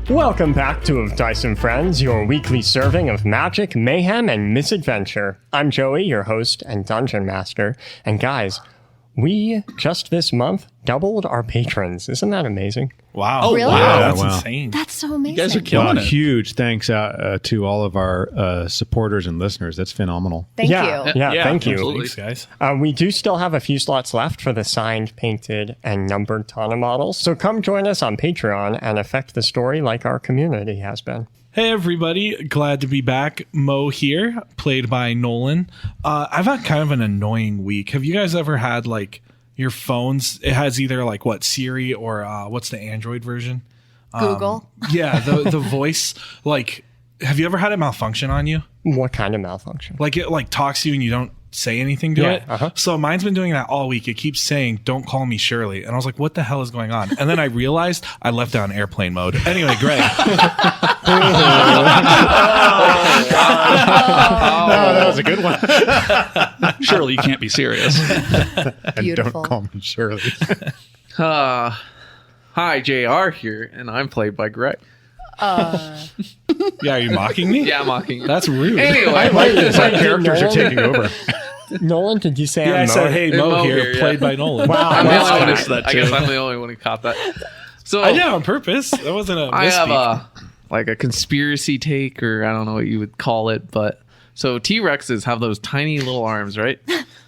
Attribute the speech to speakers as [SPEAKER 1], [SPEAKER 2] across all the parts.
[SPEAKER 1] Welcome back to Of Dice and Friends, your weekly serving of magic, mayhem, and misadventure. I'm Joey, your host and dungeon master. And guys, we just this month doubled our patrons. Isn't that amazing?
[SPEAKER 2] Wow.
[SPEAKER 3] Oh, really?
[SPEAKER 2] Wow, that's
[SPEAKER 4] Wow.
[SPEAKER 2] insane.
[SPEAKER 3] That's so amazing.
[SPEAKER 2] You guys are killing it.
[SPEAKER 4] Huge thanks out to all of our supporters and listeners. That's phenomenal.
[SPEAKER 3] Thank you.
[SPEAKER 1] Yeah, thank you.
[SPEAKER 2] Absolutely. Thanks, guys.
[SPEAKER 1] We do still have a few slots left for the signed, painted, and numbered Tana models, so come join us on Patreon and affect the story like our community has been.
[SPEAKER 2] Hey, everybody. Glad to be back. Mo here, played by Nolan. I've had kind of an annoying week. Have you guys ever had, like, your phones? It has either, like, Siri or what's the Android version?
[SPEAKER 3] Google.
[SPEAKER 2] Yeah, the voice. Like, have you ever had it malfunction on you?
[SPEAKER 1] What kind of malfunction?
[SPEAKER 2] Like, it, like, talks to you and you don't say anything to it. So mine's been doing that all week. It keeps saying, "Don't call me Shirley." And I was like, what the hell is going on? And then I realized I left it on airplane mode. Anyway, Greg.
[SPEAKER 4] That was a good one.
[SPEAKER 5] Surely you can't be serious.
[SPEAKER 4] And
[SPEAKER 3] Beautiful.
[SPEAKER 4] don't call me Shirley.
[SPEAKER 5] Hi, JR here, and I'm played by Greg.
[SPEAKER 2] Yeah, are you mocking me?
[SPEAKER 5] Yeah, I'm mocking you.
[SPEAKER 2] That's rude.
[SPEAKER 5] Anyway,
[SPEAKER 4] Like this, our
[SPEAKER 1] Wait,
[SPEAKER 4] characters are
[SPEAKER 1] Nolan?
[SPEAKER 4] taking over.
[SPEAKER 1] Nolan, did you say
[SPEAKER 2] Yeah, I
[SPEAKER 1] I'm
[SPEAKER 2] said,
[SPEAKER 1] Mo?
[SPEAKER 2] hey,
[SPEAKER 5] Hey,
[SPEAKER 2] Mo
[SPEAKER 5] Mo
[SPEAKER 2] here,
[SPEAKER 5] here, yeah.
[SPEAKER 2] played by Nolan.
[SPEAKER 1] Wow,
[SPEAKER 5] I'm the
[SPEAKER 1] that's
[SPEAKER 5] only one
[SPEAKER 1] nice.
[SPEAKER 5] I guess I'm the only one who caught that. So
[SPEAKER 2] I did it on purpose. That wasn't a
[SPEAKER 5] I have
[SPEAKER 2] misspeak.
[SPEAKER 5] a conspiracy take, or I don't know what you would call it, but so T-Rexes have those tiny little arms, right?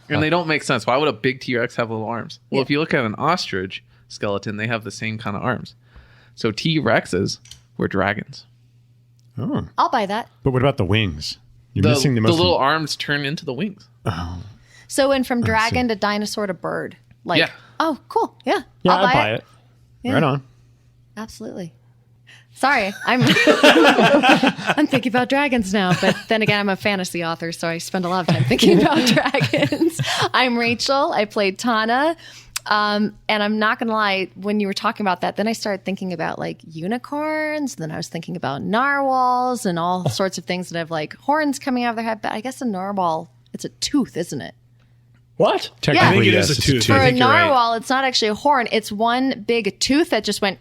[SPEAKER 5] And they don't make sense. Why would a big T-Rex have little arms? Well, if you look at an ostrich skeleton, they have the same kind of arms. So T-Rexes were dragons.
[SPEAKER 4] Oh.
[SPEAKER 3] I'll buy that.
[SPEAKER 4] But what about the wings? You're
[SPEAKER 5] The
[SPEAKER 4] missing the most.
[SPEAKER 5] little arms turn into the wings.
[SPEAKER 3] So went from dragon to dinosaur to bird. Like,
[SPEAKER 5] Yeah.
[SPEAKER 3] oh, cool. Yeah.
[SPEAKER 1] Yeah,
[SPEAKER 3] I'll
[SPEAKER 1] I'd buy it.
[SPEAKER 3] Yeah.
[SPEAKER 4] Right on.
[SPEAKER 3] Absolutely. Sorry, I'm I'm thinking about dragons now, but then again, I'm a fantasy author, so I spend a lot of time thinking about dragons. I'm Rachel. I played Tana. And I'm not going to lie, when you were talking about that, then I started thinking about like unicorns. Then I was thinking about narwhals and all sorts of things that have like horns coming out of their head. But I guess a narwhal, it's a tooth, isn't it?
[SPEAKER 1] What?
[SPEAKER 4] Technically,
[SPEAKER 2] I think it
[SPEAKER 4] yes,
[SPEAKER 2] is a
[SPEAKER 4] it's
[SPEAKER 2] tooth.
[SPEAKER 3] For
[SPEAKER 2] I
[SPEAKER 3] a
[SPEAKER 2] think you're right.
[SPEAKER 3] narwhal, it's not actually a horn. It's one big tooth that just went.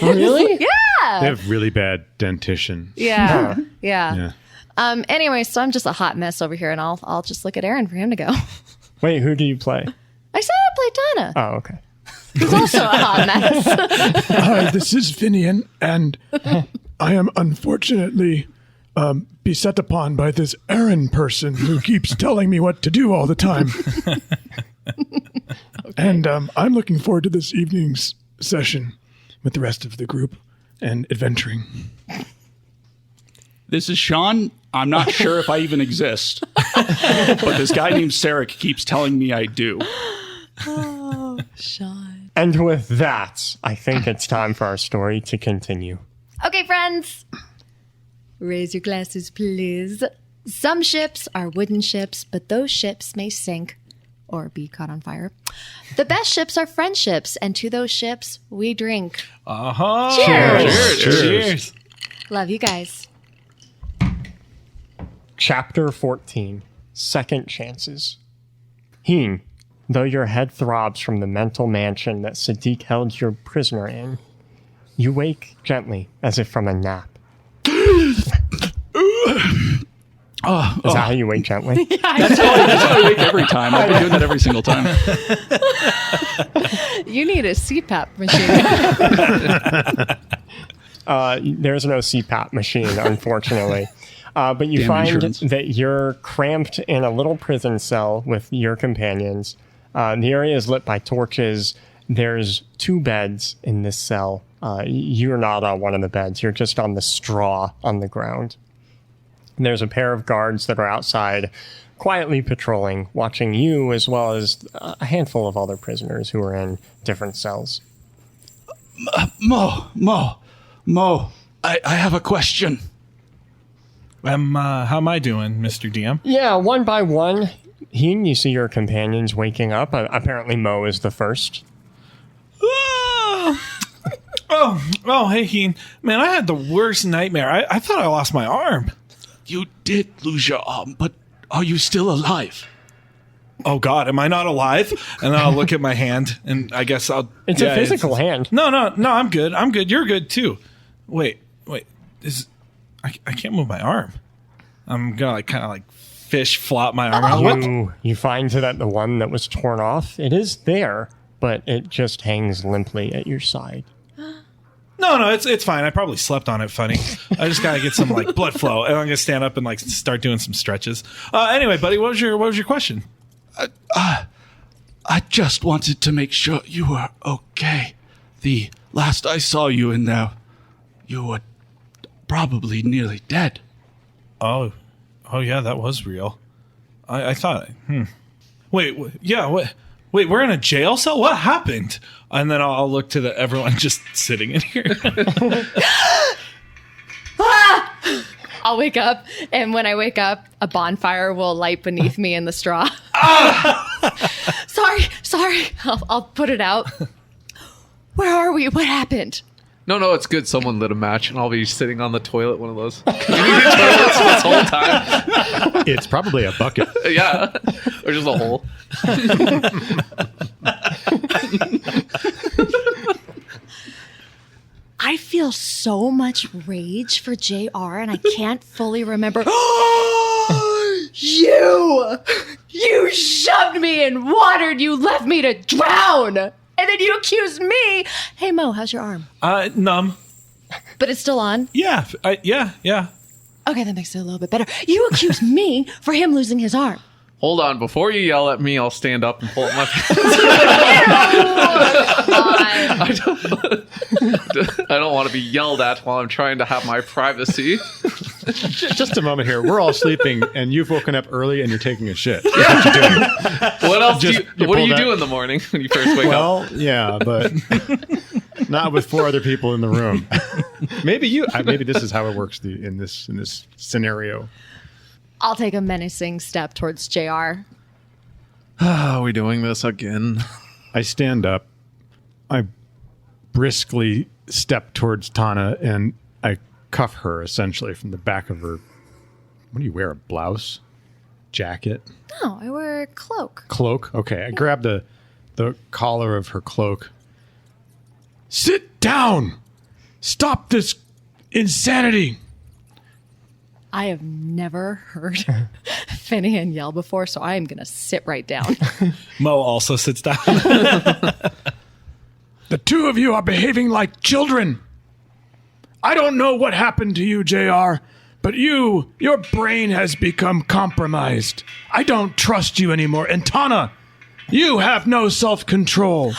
[SPEAKER 1] Really?
[SPEAKER 4] They
[SPEAKER 3] Yeah.
[SPEAKER 4] have really bad dentition.
[SPEAKER 3] Yeah. Yeah.
[SPEAKER 4] Yeah.
[SPEAKER 3] Anyway, so I'm just a hot mess over here, and I'll just look at Aaron for him to go.
[SPEAKER 1] Wait, who do you play?
[SPEAKER 3] I said I played Tana.
[SPEAKER 1] Oh, okay.
[SPEAKER 3] He's also a hot mess.
[SPEAKER 6] Hi, this is Finian, and I am unfortunately beset upon by this Aaron person who keeps telling me what to do all the time. And I'm looking forward to this evening's session with the rest of the group and adventuring.
[SPEAKER 7] This is Sean. I'm not sure if I even exist, but this guy named Sarek keeps telling me I do.
[SPEAKER 3] Oh, Sean.
[SPEAKER 1] And with that, I think it's time for our story to continue.
[SPEAKER 3] Okay, friends. Raise your glasses, please. Some ships are wooden ships, but those ships may sink or be caught on fire. The best ships are friendships, and to those ships, we drink.
[SPEAKER 2] Uh-huh.
[SPEAKER 3] Cheers.
[SPEAKER 2] Cheers.
[SPEAKER 3] Love you guys.
[SPEAKER 1] Chapter 14, Second Chances. Heen, though your head throbs from the mental mansion that Sadiq held your prisoner in, you wake gently, as if from a nap. Is that how you wake gently?
[SPEAKER 7] That's how I wake every time. I've been doing that every single time.
[SPEAKER 3] You need a CPAP machine.
[SPEAKER 1] There's no CPAP machine, unfortunately. But you
[SPEAKER 7] Damn
[SPEAKER 1] find
[SPEAKER 7] insurance.
[SPEAKER 1] that you're cramped in a little prison cell with your companions. The area is lit by torches. There's 2 beds in this cell. You're not on one of the beds. You're just on the straw on the ground. And there's a pair of guards that are outside quietly patrolling, watching you as well as a handful of other prisoners who are in different cells.
[SPEAKER 7] Mo, I have a question.
[SPEAKER 2] How am I doing, Mr. DM?
[SPEAKER 1] Yeah, one by one, Heen, you see your companions waking up. Apparently Mo is the first.
[SPEAKER 2] Oh, hey, Heen. Man, I had the worst nightmare. I thought I lost my arm.
[SPEAKER 7] You did lose your arm, but are you still alive?
[SPEAKER 2] Oh, God, am I not alive? And then I'll look at my hand, and I guess I'll...
[SPEAKER 1] It's a physical hand.
[SPEAKER 2] No, I'm good. I'm good. You're good, too. Wait. I can't move my arm. I'm gonna like kind of like fish flop my arm. What?
[SPEAKER 1] You find that the one that was torn off, it is there, but it just hangs limply at your side.
[SPEAKER 2] No, it's fine. I probably slept on it funny. I just gotta get some like blood flow, and I'm gonna stand up and like start doing some stretches. Anyway, buddy, what was your question?
[SPEAKER 7] I just wanted to make sure you were okay. The last I saw you in there, you were probably nearly dead.
[SPEAKER 2] Oh yeah, that was real. I thought. Wait, Wait, we're in a jail cell? What happened? And then I'll look to everyone just sitting in here.
[SPEAKER 3] I'll wake up, and when I wake up, a bonfire will light beneath me in the straw. Sorry. I'll put it out. Where are we? What happened?
[SPEAKER 5] No, it's good. Someone lit a match, and I'll be sitting on the toilet, one of those community toilets this whole time.
[SPEAKER 4] It's probably a bucket.
[SPEAKER 5] Yeah, or just a hole.
[SPEAKER 3] I feel so much rage for JR, and I can't fully remember. You shoved me in water. You left me to drown. And then you accused me. Hey, Mo, how's your arm?
[SPEAKER 2] Numb.
[SPEAKER 3] But it's still on?
[SPEAKER 2] Yeah. Yeah.
[SPEAKER 3] Okay, that makes it a little bit better. You accused me for him losing his arm.
[SPEAKER 5] Hold on, before you yell at me, I'll stand up and pull up my pants. I don't want to be yelled at while I'm trying to have my privacy.
[SPEAKER 4] Just a moment here. We're all sleeping, and you've woken up early, and you're taking a shit. That's what you're doing.
[SPEAKER 5] What else
[SPEAKER 4] You
[SPEAKER 5] what do
[SPEAKER 4] pull
[SPEAKER 5] you
[SPEAKER 4] that-
[SPEAKER 5] do in the morning when you first wake up?
[SPEAKER 4] Well, yeah, but not with 4 other people in the room. Maybe this is how it works in this scenario.
[SPEAKER 3] I'll take a menacing step towards JR.
[SPEAKER 5] Are we doing this again?
[SPEAKER 4] I stand up. I briskly step towards Tana, and I cuff her essentially from the back of her. What do you wear? A blouse? Jacket?
[SPEAKER 3] No, I wear a cloak.
[SPEAKER 4] Cloak? Okay. I grab the collar of her cloak. Sit down! Stop this insanity!
[SPEAKER 3] I have never heard Finian yell before, so I am going to sit right down.
[SPEAKER 2] Mo also sits down.
[SPEAKER 6] The two of you are behaving like children. I don't know what happened to you, JR, but your brain has become compromised. I don't trust you anymore. And Tana, you have no self-control.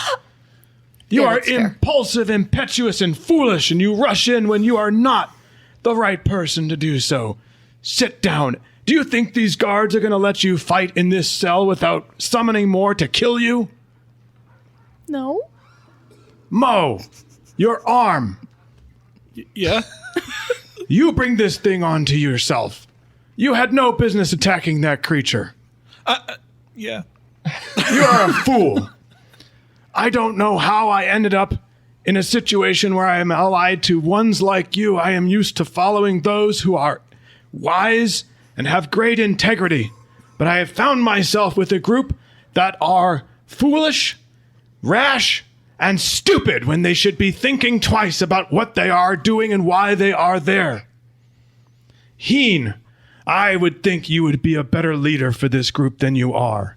[SPEAKER 6] You
[SPEAKER 3] Yeah,
[SPEAKER 6] are
[SPEAKER 3] that's fair.
[SPEAKER 6] impulsive, impetuous, and foolish, and you rush in when you are not the right person to do so. Sit down. Do you think these guards are going to let you fight in this cell without summoning more to kill you?
[SPEAKER 3] No?
[SPEAKER 6] Mo, your arm.
[SPEAKER 2] Yeah.
[SPEAKER 6] You bring this thing onto yourself. You had no business attacking that creature.
[SPEAKER 2] Yeah.
[SPEAKER 6] You are a fool. I don't know how I ended up in a situation where I am allied to ones like you. I am used to following those who are wise and have great integrity. But I have found myself with a group that are foolish, rash, and stupid when they should be thinking twice about what they are doing and why they are there. Heen, I would think you would be a better leader for this group than you are.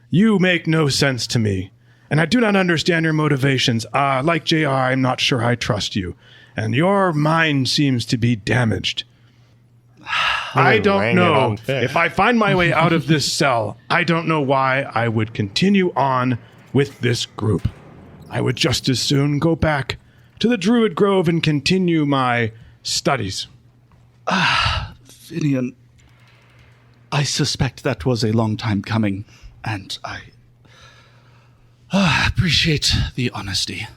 [SPEAKER 6] You make no sense to me, and I do not understand your motivations. Like JR, I'm not sure I trust you, and your mind seems to be damaged. I don't
[SPEAKER 1] laying it
[SPEAKER 6] know.
[SPEAKER 1] on thick.
[SPEAKER 6] If I find my way out of this cell, I don't know why I would continue on with this group. I would just as soon go back to the Druid Grove and continue my studies.
[SPEAKER 7] Finian, I suspect that was a long time coming, and I appreciate the honesty.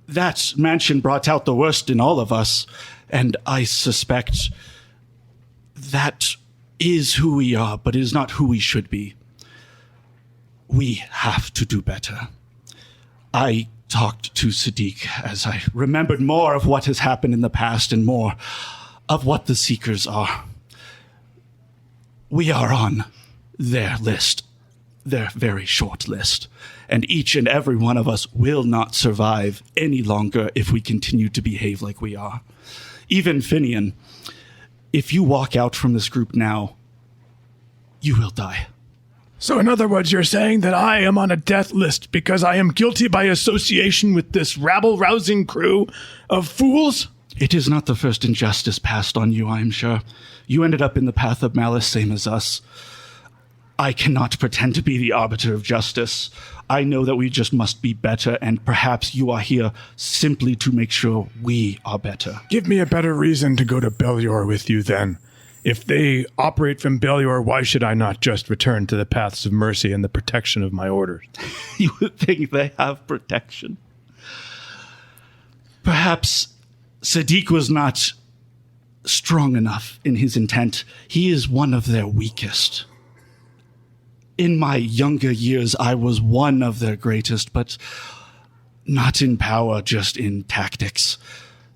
[SPEAKER 7] That mansion brought out the worst in all of us, and I suspect that is who we are, but it is not who we should be. We have to do better. I talked to Sadiq as I remembered more of what has happened in the past and more of what the Seekers are. We are on their list. their very short list. And each and every one of us will not survive any longer if we continue to behave like we are. Even Finian, if you walk out from this group now, you will die.
[SPEAKER 6] So in other words, you're saying that I am on a death list because I am guilty by association with this rabble-rousing crew of fools?
[SPEAKER 7] It is not the first injustice passed on you, I am sure. You ended up in the path of malice, same as us. I cannot pretend to be the arbiter of justice. I know that we just must be better, and perhaps you are here simply to make sure we are better.
[SPEAKER 6] Give me a better reason to go to Belior with you then. If they operate from Belior, why should I not just return to the paths of mercy and the protection of my orders?
[SPEAKER 7] You would think they have protection. Perhaps Sadiq was not strong enough in his intent. He is one of their weakest. In my younger years, I was one of their greatest, but not in power, just in tactics.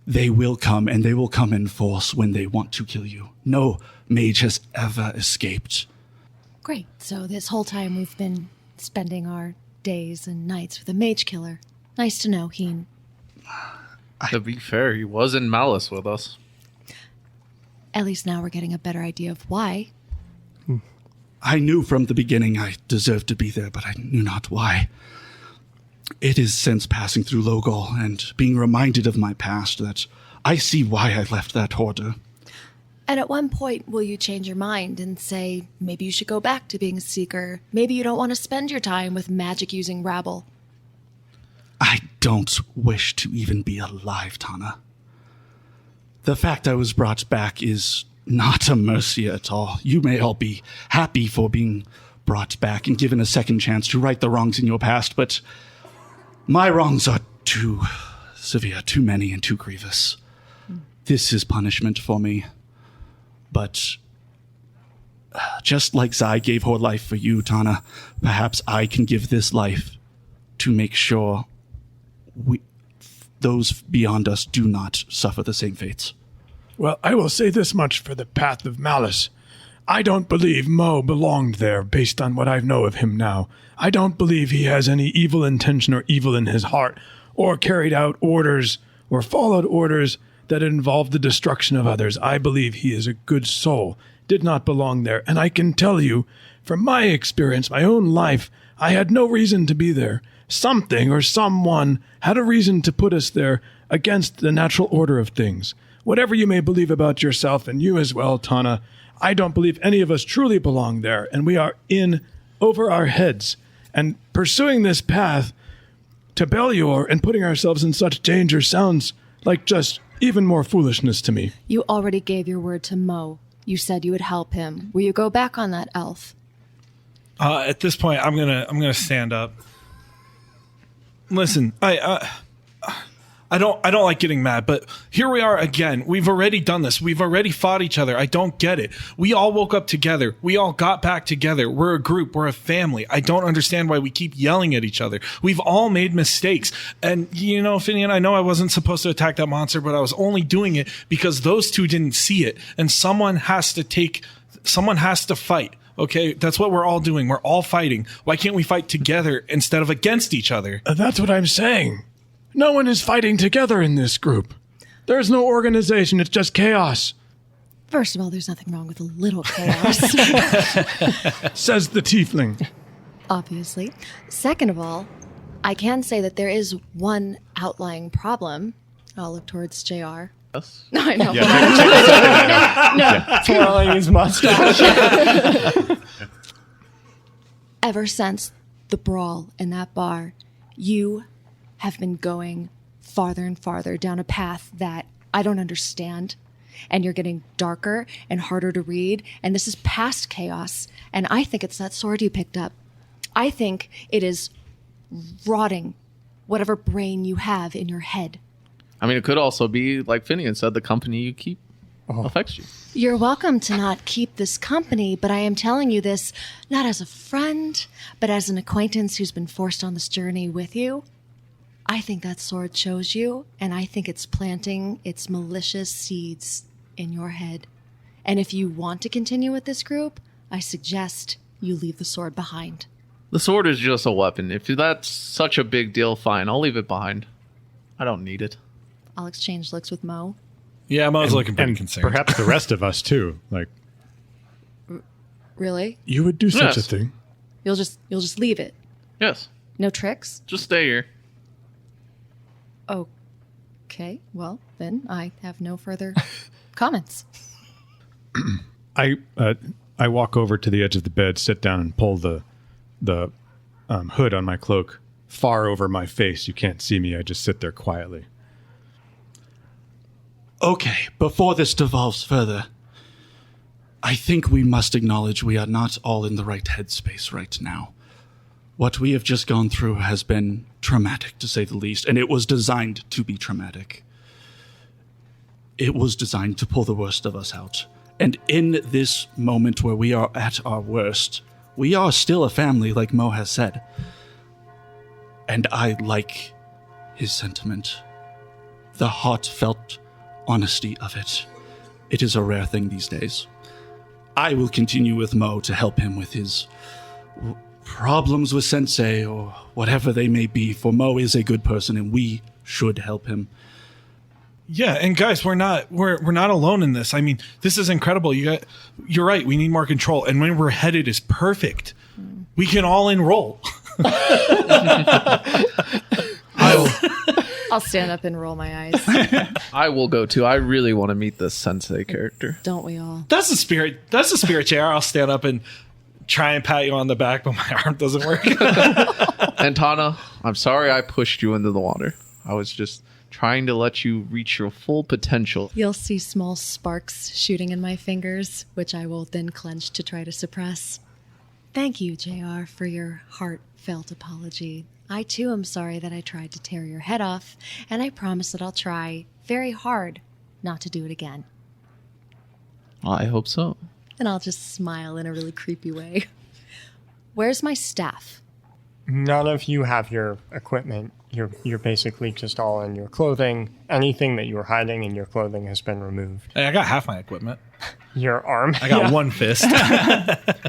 [SPEAKER 7] They will come, and they will come in force when they want to kill you. No mage has ever escaped.
[SPEAKER 3] Great. So this whole time we've been spending our days and nights with a mage killer. Nice to know, Heen.
[SPEAKER 5] To be fair, he was in malice with us.
[SPEAKER 3] At least now we're getting a better idea of why.
[SPEAKER 7] I knew from the beginning I deserved to be there, but I knew not why. It is since passing through Logol and being reminded of my past that I see why I left that order.
[SPEAKER 3] And at one point, will you change your mind and say, maybe you should go back to being a seeker? Maybe you don't want to spend your time with magic-using rabble.
[SPEAKER 7] I don't wish to even be alive, Tana. The fact I was brought back is not a mercy at all. You may all be happy for being brought back and given a second chance to right the wrongs in your past, but my wrongs are too severe, too many, and too grievous. This is punishment for me. But just like Zai gave her life for you, Tana, perhaps I can give this life to make sure those beyond us do not suffer the same fates.
[SPEAKER 6] Well, I will say this much for the path of malice. I don't believe Mo belonged there based on what I know of him now. I don't believe he has any evil intention or evil in his heart, or carried out orders or followed orders that involved the destruction of others. I believe he is a good soul, did not belong there. And I can tell you, from my experience, my own life, I had no reason to be there. Something or someone had a reason to put us there against the natural order of things. Whatever you may believe about yourself, and you as well, Tana, I don't believe any of us truly belong there, and we are in over our heads. And pursuing this path to Belior and putting ourselves in such danger sounds like just even more foolishness to me.
[SPEAKER 3] You already gave your word to Mo. You said you would help him. Will you go back on that, elf?
[SPEAKER 2] At this point, I'm gonna stand up. Listen, I don't like getting mad, but here we are again. We've already done this. We've already fought each other. I don't get it. We all woke up together. We all got back together. We're a group. We're a family. I don't understand why we keep yelling at each other. We've all made mistakes. And, you know, Finian, I know I wasn't supposed to attack that monster, but I was only doing it because those two didn't see it. And someone has to fight. Okay, that's what we're all doing. We're all fighting. Why can't we fight together instead of against each other?
[SPEAKER 6] That's what I'm saying. No one is fighting together in this group. There's no organization. It's just chaos.
[SPEAKER 3] First of all, there's nothing wrong with a little chaos.
[SPEAKER 6] Says the tiefling.
[SPEAKER 3] Obviously. Second of all, I can say that there is one outlying problem. I'll look towards JR.
[SPEAKER 5] Yes.
[SPEAKER 3] No, I know.
[SPEAKER 1] Twirling his mustache.
[SPEAKER 3] Ever since the brawl in that bar, you have been going farther and farther down a path that I don't understand. And you're getting darker and harder to read. And this is past chaos. And I think it's that sword you picked up. I think it is rotting whatever brain you have in your head.
[SPEAKER 5] I mean, it could also be, like Finian said, the company you keep affects you.
[SPEAKER 3] You're welcome to not keep this company, but I am telling you this not as a friend, but as an acquaintance who's been forced on this journey with you. I think that sword chose you, and I think it's planting its malicious seeds in your head. And if you want to continue with this group, I suggest you leave the sword behind.
[SPEAKER 5] The sword is just a weapon. If that's such a big deal, fine. I'll leave it behind. I don't need it.
[SPEAKER 3] I'll exchange looks with Mo.
[SPEAKER 2] Yeah, Mo's looking pretty
[SPEAKER 4] And
[SPEAKER 2] concerned.
[SPEAKER 4] perhaps the rest of us too. Like,
[SPEAKER 3] Really?
[SPEAKER 6] You would do such a
[SPEAKER 5] Yes.
[SPEAKER 6] thing.
[SPEAKER 3] You'll just leave it.
[SPEAKER 5] Yes.
[SPEAKER 3] No tricks?
[SPEAKER 5] Just stay here.
[SPEAKER 3] Okay. Well, then I have no further comments.
[SPEAKER 4] I walk over to the edge of the bed, sit down, and pull the hood on my cloak far over my face. You can't see me. I just sit there quietly.
[SPEAKER 7] Okay, before this devolves further, I think we must acknowledge we are not all in the right headspace right now. What we have just gone through has been traumatic, to say the least, and it was designed to be traumatic. It was designed to pull the worst of us out. And in this moment where we are at our worst, we are still a family, like Mo has said. And I like his sentiment. The heartfelt honesty of it. It is a rare thing these days. I will continue with Mo to help him with his problems with Sensei or whatever they may be, for Mo is a good person and we should help him.
[SPEAKER 2] Yeah, and guys, we're not alone in this. I mean, this is incredible. You're right. We need more control, and when we're headed is perfect. We can all enroll.
[SPEAKER 3] I'll stand up and roll my eyes.
[SPEAKER 5] I will go too. I really want to meet this sensei character.
[SPEAKER 3] Don't we all?
[SPEAKER 2] That's the spirit. That's the spirit, JR. I'll stand up and try and pat you on the back, but my arm doesn't work.
[SPEAKER 5] And Tana, I'm sorry I pushed you into the water. I was just trying to let you reach your full potential.
[SPEAKER 3] You'll see small sparks shooting in my fingers, which I will then clench to try to suppress. Thank you, JR, for your heartfelt apology. I too am sorry that I tried to tear your head off, and I promise that I'll try very hard not to do it again.
[SPEAKER 5] I hope so.
[SPEAKER 3] And I'll just smile in a really creepy way. Where's my staff?
[SPEAKER 1] None of you have your equipment. You're basically just all in your clothing. Anything that you were hiding in your clothing has been removed.
[SPEAKER 2] Hey, I got half my equipment.
[SPEAKER 1] Your arm.
[SPEAKER 2] I got one fist.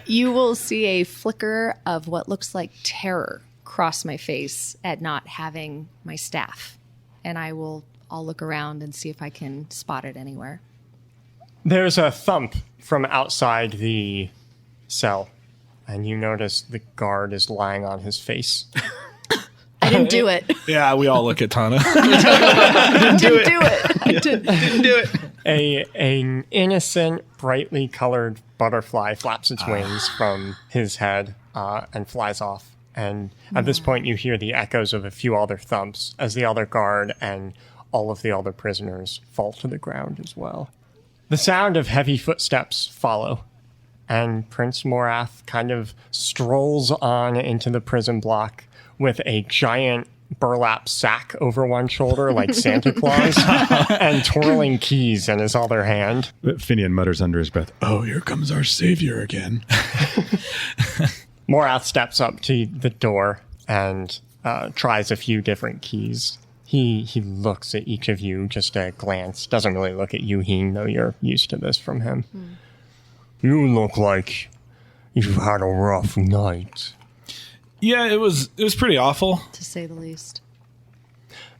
[SPEAKER 3] You will see a flicker of what looks like terror cross my face at not having my staff. And I'll look around and see if I can spot it anywhere.
[SPEAKER 1] There's a thump from outside the cell, and you notice the guard is lying on his face.
[SPEAKER 3] I didn't do it.
[SPEAKER 2] Yeah, we all look at Tana.
[SPEAKER 3] I didn't do it. I didn't do it.
[SPEAKER 1] An innocent, brightly colored butterfly flaps its wings from his head and flies off. And at this point, you hear the echoes of a few other thumps as the other guard and all of the other prisoners fall to the ground as well. The sound of heavy footsteps follow, and Prince Morath kind of strolls on into the prison block with a giant burlap sack over one shoulder like Santa Claus and twirling keys in his other hand.
[SPEAKER 4] Finian mutters under his breath,
[SPEAKER 6] Oh, here comes our savior again.
[SPEAKER 1] Morath steps up to the door and tries a few different keys. He looks at each of you just a glance. Doesn't really look at you, Heen, though you're used to this from him. You look like you've had a rough night.
[SPEAKER 2] Yeah, it was pretty awful.
[SPEAKER 3] To say the least.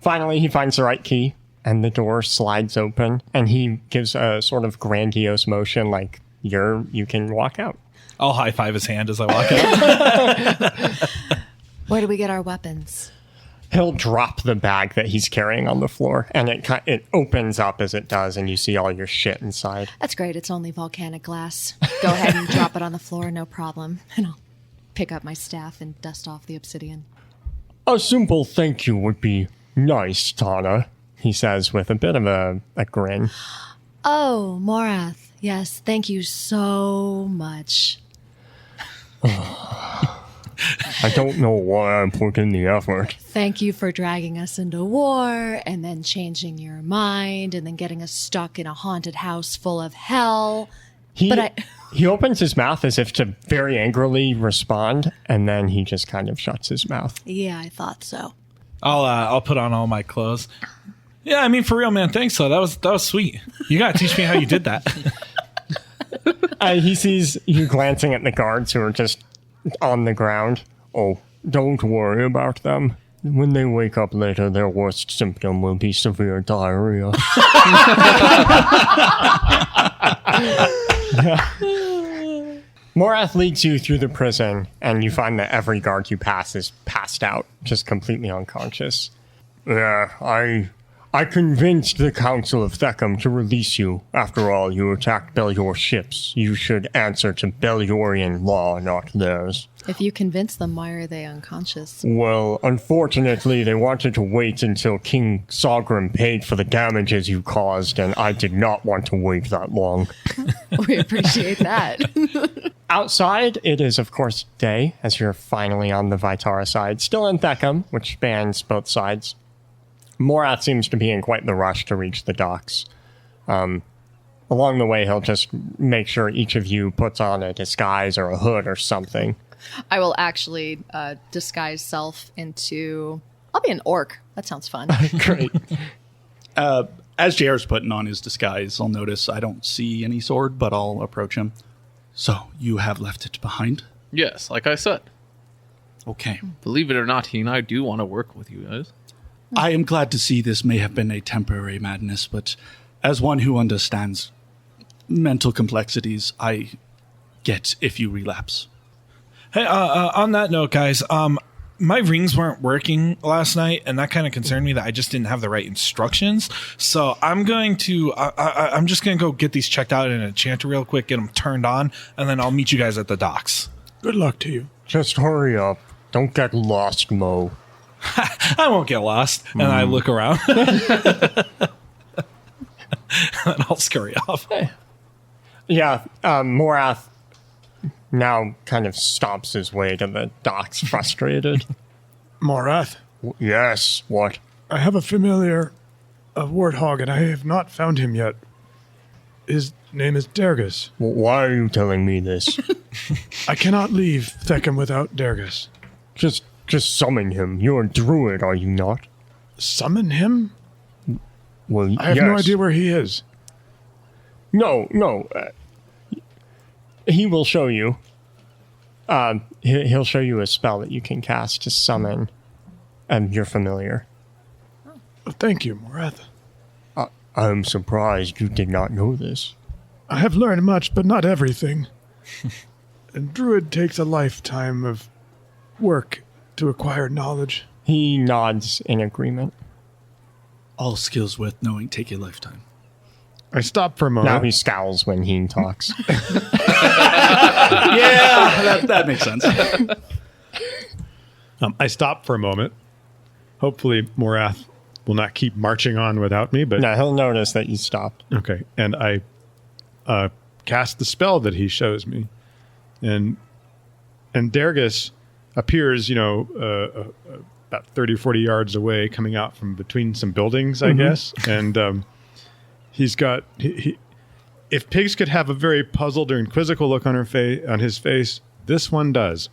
[SPEAKER 1] Finally, he finds the right key, and the door slides open, and he gives a sort of grandiose motion like you can walk out.
[SPEAKER 2] I'll high five his hand as I walk out.
[SPEAKER 3] Where do we get our weapons?
[SPEAKER 1] He'll drop the bag that he's carrying on the floor, and it opens up as it does, and you see all your shit inside.
[SPEAKER 3] That's great. It's only volcanic glass. Go ahead and drop it on the floor, no problem. And I'll pick up my staff and dust off the obsidian.
[SPEAKER 1] A simple thank you would be nice, Tana, he says with a bit of a grin.
[SPEAKER 3] Oh, Morath. Yes, thank you so much.
[SPEAKER 1] I don't know why I'm putting the effort.
[SPEAKER 3] Thank you for dragging us into war and then changing your mind and then getting us stuck in a haunted house full of hell.
[SPEAKER 1] He opens his mouth as if to very angrily respond, and then he just kind of shuts his mouth.
[SPEAKER 3] Yeah, I thought so.
[SPEAKER 2] I'll put on all my clothes. Yeah, I mean, for real, man. Thanks, though. That was sweet. You gotta teach me how you did that.
[SPEAKER 1] He sees you glancing at the guards who are just on the ground, Oh, don't worry about them. When they wake up later, their worst symptom will be severe diarrhea. Morath leads you through the prison, and you find that every guard you pass is passed out, just completely unconscious. Yeah, I convinced the Council of Theckham to release you. After all, you attacked Belior ships. You should answer to Beliorian law, not theirs.
[SPEAKER 3] If you convince them, why are they unconscious?
[SPEAKER 1] Well, unfortunately, they wanted to wait until King Sogrim paid for the damages you caused, and I did not want to wait that long.
[SPEAKER 3] We appreciate that.
[SPEAKER 1] Outside, it is, of course, day, as you're finally on the Vitara side, still in Theckham, which spans both sides. Morath seems to be in quite the rush to reach the docks. Along the way, he'll just make sure each of you puts on a disguise or a hood or something.
[SPEAKER 3] I will actually disguise self into... I'll be an orc. That sounds fun.
[SPEAKER 1] Great.
[SPEAKER 7] As JR's putting on his disguise, I'll notice I don't see any sword, but I'll approach him. So, you have left it behind?
[SPEAKER 5] Yes, like I said.
[SPEAKER 7] Okay.
[SPEAKER 5] Believe it or not, Heen, I do want to work with you guys.
[SPEAKER 7] I am glad to see this may have been a temporary madness, but as one who understands mental complexities, I get if you relapse.
[SPEAKER 2] Hey, on that note, guys, my rings weren't working last night, and that kind of concerned me that I just didn't have the right instructions. So I'm going to, I'm just going to go get these checked out in a enchanter real quick, get them turned on, and then I'll meet you guys at the docks.
[SPEAKER 6] Good luck to you.
[SPEAKER 1] Just hurry up. Don't get lost, Mo.
[SPEAKER 2] I won't get lost. And I look around. And I'll scurry off.
[SPEAKER 1] Yeah, Morath now kind of stomps his way to the docks, frustrated.
[SPEAKER 6] Morath,
[SPEAKER 1] Yes, what?
[SPEAKER 6] I have a familiar, a warthog, and I have not found him yet. His name is Dergus.
[SPEAKER 1] Why are you telling me this?
[SPEAKER 6] I cannot leave Theckham without Dergus.
[SPEAKER 1] Just summon him. You're a druid, are you not?
[SPEAKER 6] Summon him?
[SPEAKER 1] Well,
[SPEAKER 6] I have no idea where he is.
[SPEAKER 1] No. He will show you. He'll show you a spell that you can cast to summon your familiar.
[SPEAKER 6] Thank you, Morath.
[SPEAKER 1] I'm surprised you did not know this.
[SPEAKER 6] I have learned much, but not everything. And druid takes a lifetime of work to acquire knowledge.
[SPEAKER 1] He nods in agreement.
[SPEAKER 7] All skills worth knowing take a lifetime.
[SPEAKER 6] I stop for a moment.
[SPEAKER 1] Now he scowls when he talks.
[SPEAKER 7] Yeah, that makes sense.
[SPEAKER 4] I stop for a moment. Hopefully, Morath will not keep marching on without me. But
[SPEAKER 1] No, he'll notice that you stopped.
[SPEAKER 4] okay, and I cast the spell that he shows me, and Dergus appears, about 30 or 40 yards away, coming out from between some buildings, I guess, and he's got he. If pigs could have a very puzzled or inquisical look on his face, this one does.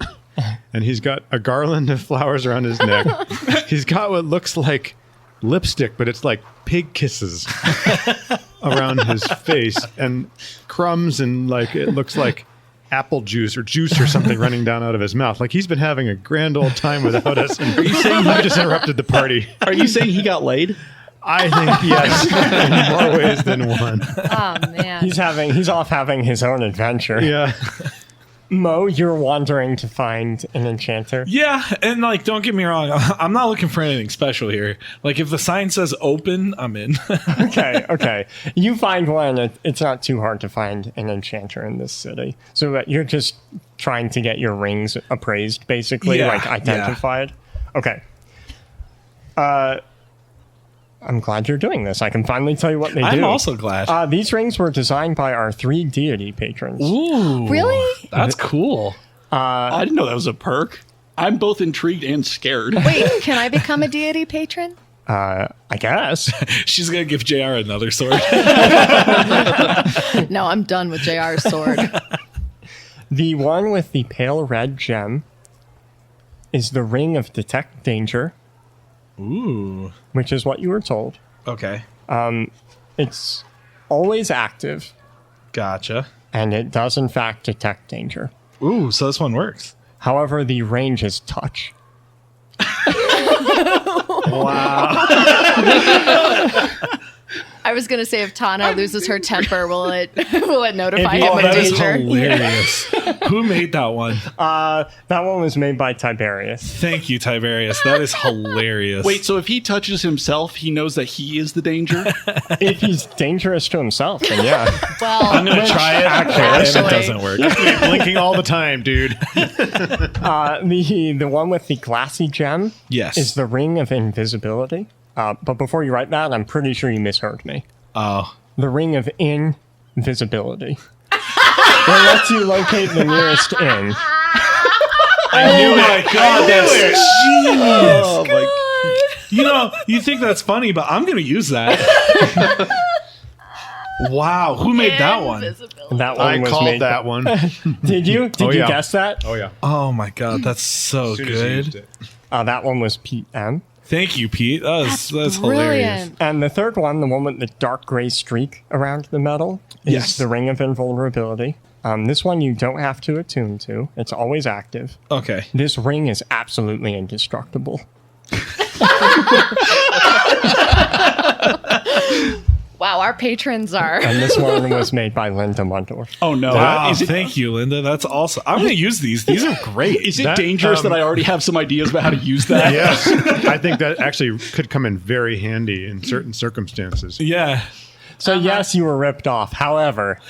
[SPEAKER 4] And he's got a garland of flowers around his neck. He's got what looks like lipstick, but it's like pig kisses around his face, and crumbs, and like it looks like apple juice or something running down out of his mouth. Like he's been having a grand old time without us. And
[SPEAKER 7] Are you saying
[SPEAKER 4] I just interrupted the party.
[SPEAKER 7] Are you saying he got laid?
[SPEAKER 4] I think yes, in more ways than one.
[SPEAKER 3] Oh, man.
[SPEAKER 1] He's off having his own adventure.
[SPEAKER 4] Yeah.
[SPEAKER 1] Mo, you're wandering to find an enchanter.
[SPEAKER 2] Yeah, and like, don't get me wrong, I'm not looking for anything special here. Like, if the sign says open, I'm in.
[SPEAKER 1] Okay. You find one. It's not too hard to find an enchanter in this city. So you're just trying to get your rings appraised, basically,
[SPEAKER 2] Yeah,
[SPEAKER 1] like identified. Okay. I'm glad you're doing this. I can finally tell you what they do.
[SPEAKER 2] I'm also glad.
[SPEAKER 1] These rings were designed by our 3 deity patrons.
[SPEAKER 2] Ooh,
[SPEAKER 3] Really?
[SPEAKER 2] that's cool.
[SPEAKER 7] I didn't know that was a perk. I'm both intrigued and scared.
[SPEAKER 3] Wait, can I become a deity patron?
[SPEAKER 1] I guess.
[SPEAKER 2] She's gonna give JR another sword.
[SPEAKER 3] No, I'm done with JR's sword.
[SPEAKER 1] The one with the pale red gem is the ring of detect danger,
[SPEAKER 2] Ooh.
[SPEAKER 1] which is what you were told.
[SPEAKER 2] Okay.
[SPEAKER 1] It's always active,
[SPEAKER 2] Gotcha.
[SPEAKER 1] and it does in fact detect danger.
[SPEAKER 2] Ooh, so this one works.
[SPEAKER 1] However, the range is touch.
[SPEAKER 3] I was gonna say if Tana loses her temper, will it notify him of
[SPEAKER 2] That is
[SPEAKER 3] danger?
[SPEAKER 2] hilarious. Who made that one?
[SPEAKER 1] That one was made by Tiberius.
[SPEAKER 2] Thank you, Tiberius. That is hilarious.
[SPEAKER 7] Wait, so if he touches himself, he knows that he is the danger?
[SPEAKER 1] If he's dangerous to himself, then yeah.
[SPEAKER 3] Well,
[SPEAKER 2] I'm gonna try it, and
[SPEAKER 3] Actually-
[SPEAKER 2] it doesn't work.
[SPEAKER 4] Blinking all the time, dude.
[SPEAKER 1] The one with the glassy gem
[SPEAKER 2] Yes.
[SPEAKER 1] is the ring of invisibility. But before you write that, I'm pretty sure you misheard me.
[SPEAKER 2] Oh,
[SPEAKER 1] The ring of invisibility. It lets you locate the nearest inn.
[SPEAKER 2] oh my god, that's genius.
[SPEAKER 7] Oh my!
[SPEAKER 2] You know, you think that's funny, but I'm gonna use that. Wow, who made that one?
[SPEAKER 1] That one
[SPEAKER 4] I
[SPEAKER 1] was
[SPEAKER 4] called
[SPEAKER 1] made.
[SPEAKER 4] that one.
[SPEAKER 1] Did you? Did
[SPEAKER 4] Oh,
[SPEAKER 1] you
[SPEAKER 4] yeah.
[SPEAKER 1] guess that?
[SPEAKER 4] Oh yeah.
[SPEAKER 2] Oh my god, that's so
[SPEAKER 4] As soon as you used
[SPEAKER 2] good.
[SPEAKER 4] it.
[SPEAKER 1] That one was Pete M.
[SPEAKER 2] Thank you, Pete. That's hilarious.
[SPEAKER 3] Brilliant.
[SPEAKER 1] And the third one, the one with the dark gray streak around the metal, is
[SPEAKER 2] Yes.
[SPEAKER 1] the ring of invulnerability. This one you don't have to attune to. It's always active.
[SPEAKER 2] Okay.
[SPEAKER 1] This ring is absolutely indestructible.
[SPEAKER 3] Wow, our patrons are.
[SPEAKER 1] And this one was made by Linda Mundorf.
[SPEAKER 7] Oh no!
[SPEAKER 2] Wow,
[SPEAKER 7] Is it,
[SPEAKER 2] thank you, Linda. That's awesome. I'm going to use these. These are great.
[SPEAKER 7] is it
[SPEAKER 4] That,
[SPEAKER 7] dangerous that I already have some ideas about how to use that?
[SPEAKER 4] Yes, I think that actually could come in very handy in certain circumstances.
[SPEAKER 2] Yeah.
[SPEAKER 1] So yes, you were ripped off. However,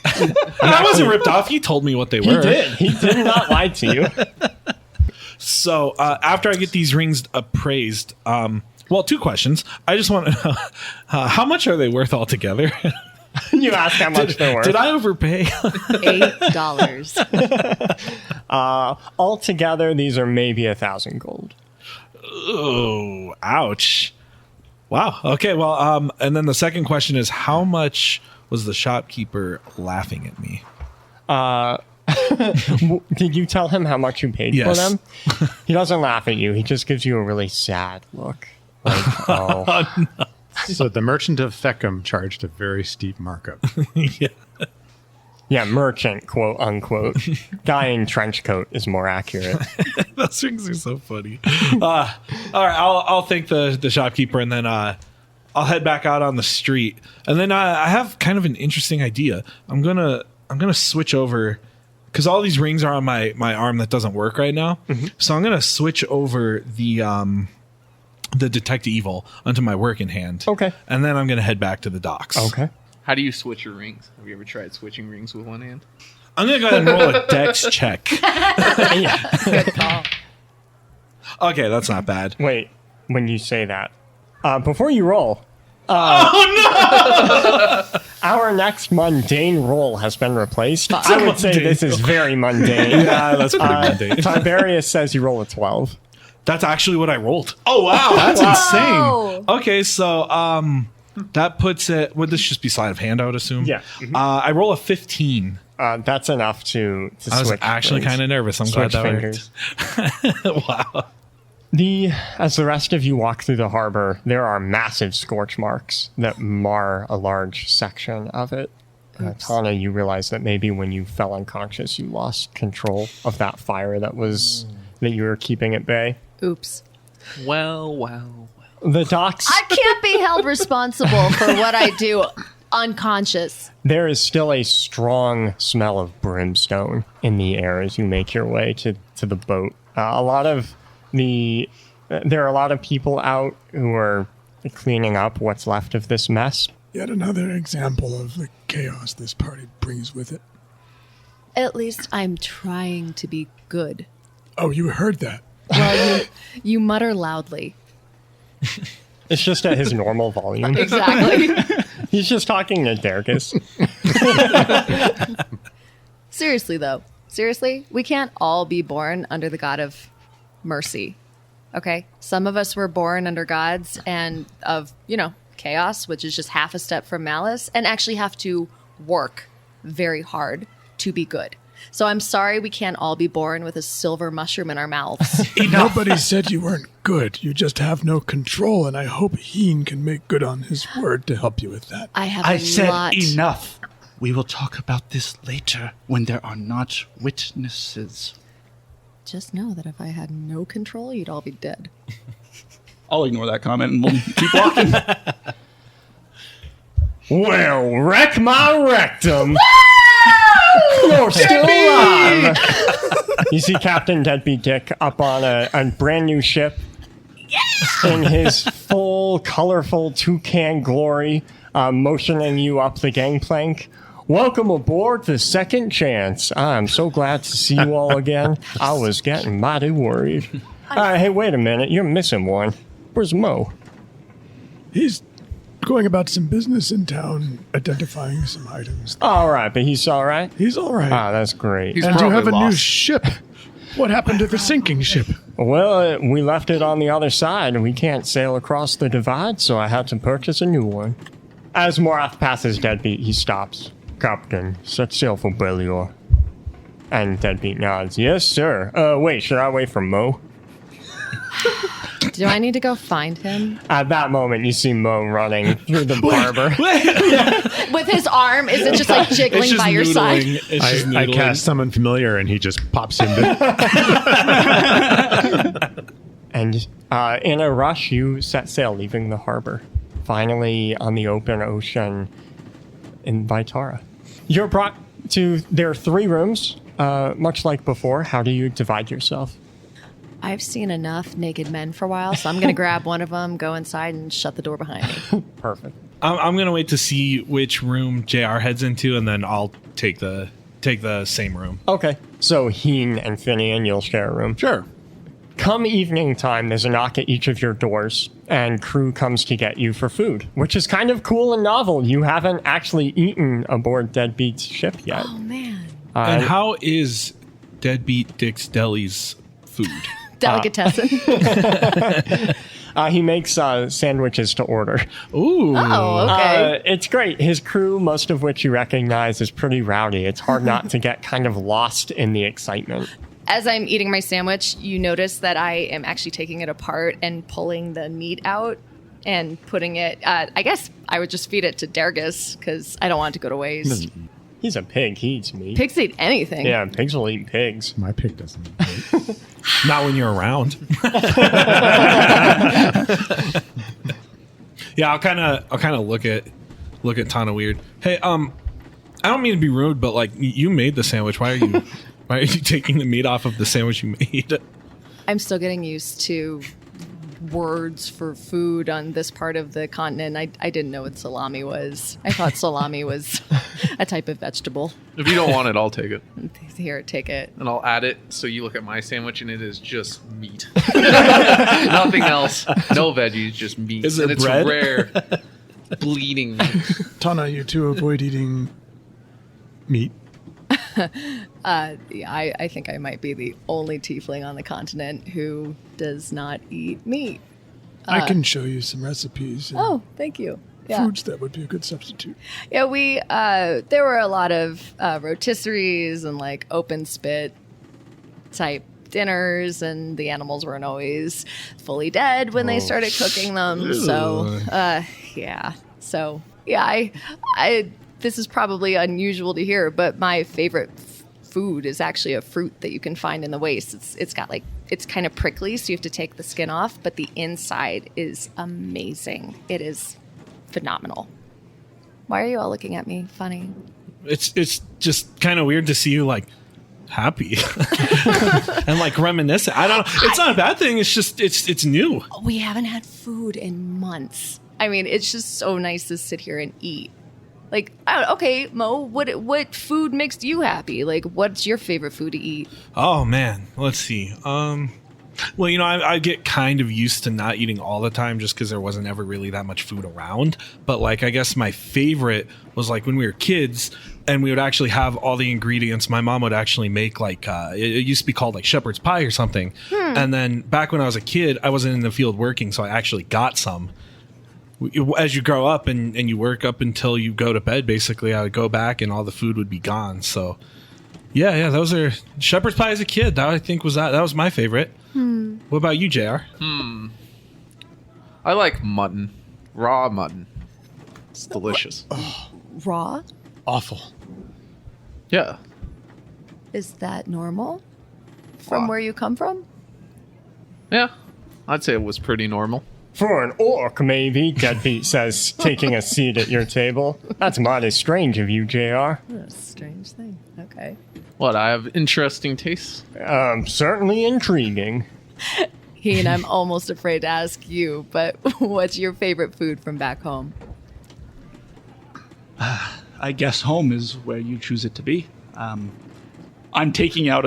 [SPEAKER 2] I wasn't ripped off. He told me what they
[SPEAKER 1] he
[SPEAKER 2] were.
[SPEAKER 1] did. He did not lie to you.
[SPEAKER 2] So after I get these rings appraised, well, two questions. I just want to know, how much are they worth altogether?
[SPEAKER 1] You asked how much they were.
[SPEAKER 2] Did I overpay?
[SPEAKER 3] $8.
[SPEAKER 1] Altogether, these are maybe 1,000 gold.
[SPEAKER 2] Oh, ouch. Wow. Okay. Well, and then the second question is, how much was the shopkeeper laughing at me?
[SPEAKER 1] Did you tell him how much you paid
[SPEAKER 2] Yes.
[SPEAKER 1] for them? He doesn't laugh at you. He just gives you a really sad look. Like, oh.
[SPEAKER 4] So the merchant of Theckham charged a very steep markup.
[SPEAKER 2] Yeah.
[SPEAKER 1] Yeah, merchant, quote unquote. Guy in trench coat is more accurate.
[SPEAKER 2] Those rings are so funny. All right. I'll thank the shopkeeper, and then I'll head back out on the street. And then I have kind of an interesting idea. I'm gonna switch over, because all these rings are on my arm that doesn't work right now. So I'm gonna switch over the detect evil onto my working hand.
[SPEAKER 1] Okay.
[SPEAKER 2] And then I'm gonna head back to the docks.
[SPEAKER 1] Okay.
[SPEAKER 5] How do you switch your rings? Have you ever tried switching rings with one hand?
[SPEAKER 2] I'm gonna go ahead and roll a dex check.
[SPEAKER 3] Good call.
[SPEAKER 2] Okay, that's not bad.
[SPEAKER 1] Wait, when you say that, before you roll, our next mundane roll has been replaced. I would say this is very mundane.
[SPEAKER 2] Yeah, that's pretty mundane.
[SPEAKER 1] Tiberius says you roll a 12.
[SPEAKER 2] That's actually what I rolled.
[SPEAKER 7] Oh wow!
[SPEAKER 2] That's
[SPEAKER 3] Wow.
[SPEAKER 2] insane. Okay, so that puts it. Would this just be sleight of hand? I would assume.
[SPEAKER 1] Yeah.
[SPEAKER 2] I roll a 15.
[SPEAKER 1] That's enough to
[SPEAKER 2] I was
[SPEAKER 1] switch.
[SPEAKER 2] actually
[SPEAKER 1] things.
[SPEAKER 2] kind of nervous. I'm
[SPEAKER 1] Switch
[SPEAKER 2] glad that
[SPEAKER 1] fingers.
[SPEAKER 2] worked. Wow.
[SPEAKER 1] As the rest of you walk through the harbor, there are massive scorch marks that mar a large section of it. Tana, you realize that maybe when you fell unconscious, you lost control of that fire that you were keeping at bay.
[SPEAKER 3] Oops.
[SPEAKER 5] Well.
[SPEAKER 1] The docks.
[SPEAKER 3] I can't be held responsible for what I do unconscious.
[SPEAKER 1] There is still a strong smell of brimstone in the air as you make your way to the boat. There are a lot of people out who are cleaning up what's left of this mess.
[SPEAKER 6] Yet another example of the chaos this party brings with it.
[SPEAKER 3] At least I'm trying to be good.
[SPEAKER 6] Oh, you heard that.
[SPEAKER 3] Well, you mutter loudly.
[SPEAKER 1] It's just at his normal volume.
[SPEAKER 3] Exactly.
[SPEAKER 1] He's just talking to Dergus.
[SPEAKER 3] Seriously, though. Seriously, we can't all be born under the god of mercy. Okay? Some of us were born under gods and of, chaos, which is just half a step from malice, and actually have to work very hard to be good. So I'm sorry we can't all be born with a silver mushroom in our mouths.
[SPEAKER 6] Nobody said you weren't good. You just have no control, and I hope Heen can make good on his word to help you with that.
[SPEAKER 3] I have
[SPEAKER 7] I
[SPEAKER 3] a
[SPEAKER 7] said
[SPEAKER 3] lot. Just know that if I had no control, you'd all be dead.
[SPEAKER 7] I'll ignore that comment and we'll keep walking.
[SPEAKER 1] Well, wreck my rectum. You're still alive. You see Captain Deadbeat Dick up on a brand new ship in his full, colorful toucan glory, motioning you up the gangplank. Welcome aboard the Second Chance. I'm so glad to see you all again. I was getting mighty worried. Hey, wait a minute. You're missing one. Where's Mo?
[SPEAKER 6] He's going about some business in town, identifying some items.
[SPEAKER 1] All right, but he's all right?
[SPEAKER 6] He's all right.
[SPEAKER 1] Ah, that's great.
[SPEAKER 5] He's
[SPEAKER 6] And you have a
[SPEAKER 5] probably
[SPEAKER 6] new
[SPEAKER 5] lost.
[SPEAKER 6] ship. What happened to the sinking ship?
[SPEAKER 1] Well, we left it on the other side, and we can't sail across the divide, so I had to purchase a new one. As Morath passes Deadbeat, he stops. Captain, set sail for Bellior. And Deadbeat nods. Yes, sir. Wait, should I wait for Mo?
[SPEAKER 3] Do I need to go find him?
[SPEAKER 1] At that moment, you see Mo running through the harbor.
[SPEAKER 3] With his arm? Is it just like jiggling by your side?
[SPEAKER 2] It's just
[SPEAKER 4] I
[SPEAKER 2] noodling.
[SPEAKER 4] cast Summon Familiar, and he just pops into.
[SPEAKER 1] And in a rush, you set sail, leaving the harbor. Finally, on the open ocean in Vitara. You're brought to, there are 3 rooms, much like before. How do you divide yourself?
[SPEAKER 3] I've seen enough naked men for a while, so I'm going to grab one of them, go inside, and shut the door behind me.
[SPEAKER 1] Perfect.
[SPEAKER 2] I'm gonna wait to see which room JR heads into, and then I'll take the same room.
[SPEAKER 1] Okay. So Heen and Finian, you'll share a room.
[SPEAKER 7] Sure.
[SPEAKER 1] Come evening time, there's a knock at each of your doors, and crew comes to get you for food, which is kind of cool and novel. You haven't actually eaten aboard Deadbeat's ship yet.
[SPEAKER 3] Oh, man.
[SPEAKER 2] And how is Deadbeat Dick's Deli's food?
[SPEAKER 3] Delicatessen.
[SPEAKER 1] He makes sandwiches to order.
[SPEAKER 2] Ooh.
[SPEAKER 3] Oh, okay.
[SPEAKER 1] It's great. His crew, most of which you recognize, is pretty rowdy. It's hard not to get kind of lost in the excitement.
[SPEAKER 3] As I'm eating my sandwich, you notice that I am actually taking it apart and pulling the meat out and putting it. I guess I would just feed it to Dergus because I don't want it to go to waste.
[SPEAKER 1] He's a pig. He eats meat.
[SPEAKER 3] Pigs eat anything.
[SPEAKER 1] Yeah, pigs will eat pigs.
[SPEAKER 4] My pig doesn't.
[SPEAKER 2] Not when you're around. Yeah, I'll kind of look at Tana weird. Hey, I don't mean to be rude, but like you made the sandwich. Why are you taking the meat off of the sandwich you made?
[SPEAKER 3] I'm still getting used to words for food on this part of the continent. I didn't know what salami was. I thought salami was a type of vegetable.
[SPEAKER 5] If you don't want it, I'll take it.
[SPEAKER 3] Here, take it.
[SPEAKER 5] And I'll add it so you look at my sandwich and it is just meat. Nothing else. No veggies, just meat.
[SPEAKER 2] Is it
[SPEAKER 5] and it's
[SPEAKER 2] bread?
[SPEAKER 5] rare. Bleeding meat.
[SPEAKER 6] Tana, you two avoid eating meat.
[SPEAKER 3] Yeah, I think I might be the only tiefling on the continent who does not eat meat.
[SPEAKER 6] I can show you some recipes and
[SPEAKER 3] Oh, thank you. Yeah.
[SPEAKER 6] foods that would be a good substitute.
[SPEAKER 3] Yeah, we there were a lot of rotisseries and like open spit type dinners, and the animals weren't always fully dead when they started cooking them. So yeah, I this is probably unusual to hear, but my favorite food is actually a fruit that you can find in the waste. It's got like, it's kind of prickly, so you have to take the skin off, but the inside is amazing. It is phenomenal. Why are you all looking at me funny?
[SPEAKER 2] It's just kind of weird to see you like happy and like reminiscent. I don't know. It's not a bad thing. It's just it's new.
[SPEAKER 3] We haven't had food in months. I mean, it's just so nice to sit here and eat. Like, okay, Mo, what food makes you happy? Like, what's your favorite food to eat?
[SPEAKER 2] Oh man, let's see. Well, you know, I get kind of used to not eating all the time just because there wasn't ever really that much food around. But like, I guess my favorite was like when we were kids and we would actually have all the ingredients. My mom would actually make like, it used to be called like shepherd's pie or something. And then back when I was a kid, I wasn't in the field working, so I actually got some. As you grow up and you work up until you go to bed, basically, I would go back and all the food would be gone. So yeah, those are shepherd's pie as a kid. That I think was that was my favorite. What about you, JR?
[SPEAKER 5] I like mutton. Raw mutton. It's delicious.
[SPEAKER 3] Raw?
[SPEAKER 4] Awful.
[SPEAKER 5] Yeah.
[SPEAKER 3] Is that normal from where you come from?
[SPEAKER 5] Yeah, I'd say it was pretty normal.
[SPEAKER 1] For an orc, maybe, Deadbeat says, taking a seat at your table. That's mighty strange of you, JR.
[SPEAKER 3] That's a strange thing. Okay.
[SPEAKER 5] What, I have interesting tastes?
[SPEAKER 1] Certainly intriguing.
[SPEAKER 3] Heen, I'm almost afraid to ask you, but what's your favorite food from back home?
[SPEAKER 7] I guess home is where you choose it to be. I'm taking out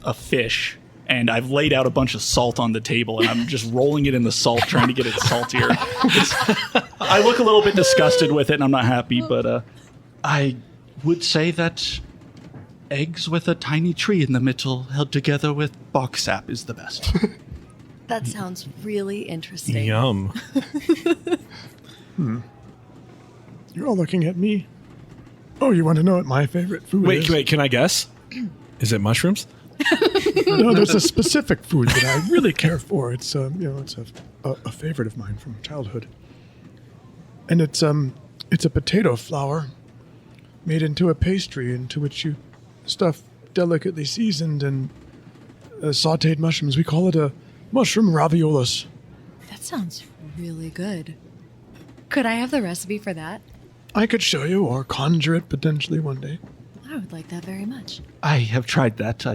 [SPEAKER 7] a fish, and I've laid out a bunch of salt on the table, and I'm just rolling it in the salt, trying to get it saltier. I look a little bit disgusted with it, and I'm not happy, but I would say that eggs with a tiny tree in the middle held together with bog sap is the best.
[SPEAKER 3] That sounds really interesting.
[SPEAKER 2] Yum.
[SPEAKER 6] You're all looking at me. Oh, you want to know what my favorite food is?
[SPEAKER 2] Wait, can I guess? Is it mushrooms?
[SPEAKER 6] No, there's a specific food that I really care for. It's it's a favorite of mine from childhood, and it's a potato flour made into a pastry into which you stuff delicately seasoned and sautéed mushrooms. We call it a mushroom raviolis.
[SPEAKER 3] That sounds really good. Could I have the recipe for that?
[SPEAKER 6] I could show you or conjure it potentially one day.
[SPEAKER 3] I would like that very much.
[SPEAKER 7] I have tried that.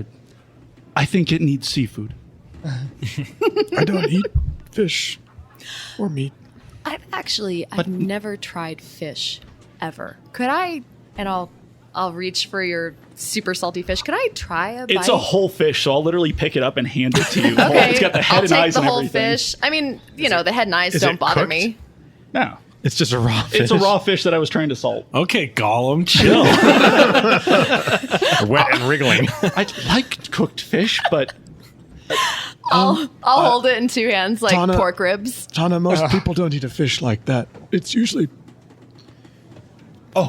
[SPEAKER 7] I think it needs seafood.
[SPEAKER 6] I don't eat fish or meat.
[SPEAKER 3] I've never tried fish ever. Could I? And I'll reach for your super salty fish. Could I try a bite?
[SPEAKER 7] It's a whole fish, so I'll literally pick it up and hand it to you.
[SPEAKER 3] Okay,
[SPEAKER 7] It's got the head
[SPEAKER 3] I'll
[SPEAKER 7] and
[SPEAKER 3] take
[SPEAKER 7] eyes
[SPEAKER 3] the
[SPEAKER 7] and
[SPEAKER 3] whole
[SPEAKER 7] everything.
[SPEAKER 3] fish. I mean, the head and eyes
[SPEAKER 6] Is
[SPEAKER 3] don't
[SPEAKER 6] it
[SPEAKER 3] bother
[SPEAKER 6] cooked?
[SPEAKER 3] me.
[SPEAKER 7] No.
[SPEAKER 4] It's just a raw fish.
[SPEAKER 7] It's a raw fish that I was trying to salt.
[SPEAKER 2] Okay, Gollum, chill.
[SPEAKER 4] Wet and wriggling.
[SPEAKER 7] I like cooked fish, but
[SPEAKER 3] I'll hold it in two hands like
[SPEAKER 6] Tana-
[SPEAKER 3] pork ribs.
[SPEAKER 6] Tana, most people don't eat a fish like that. It's usually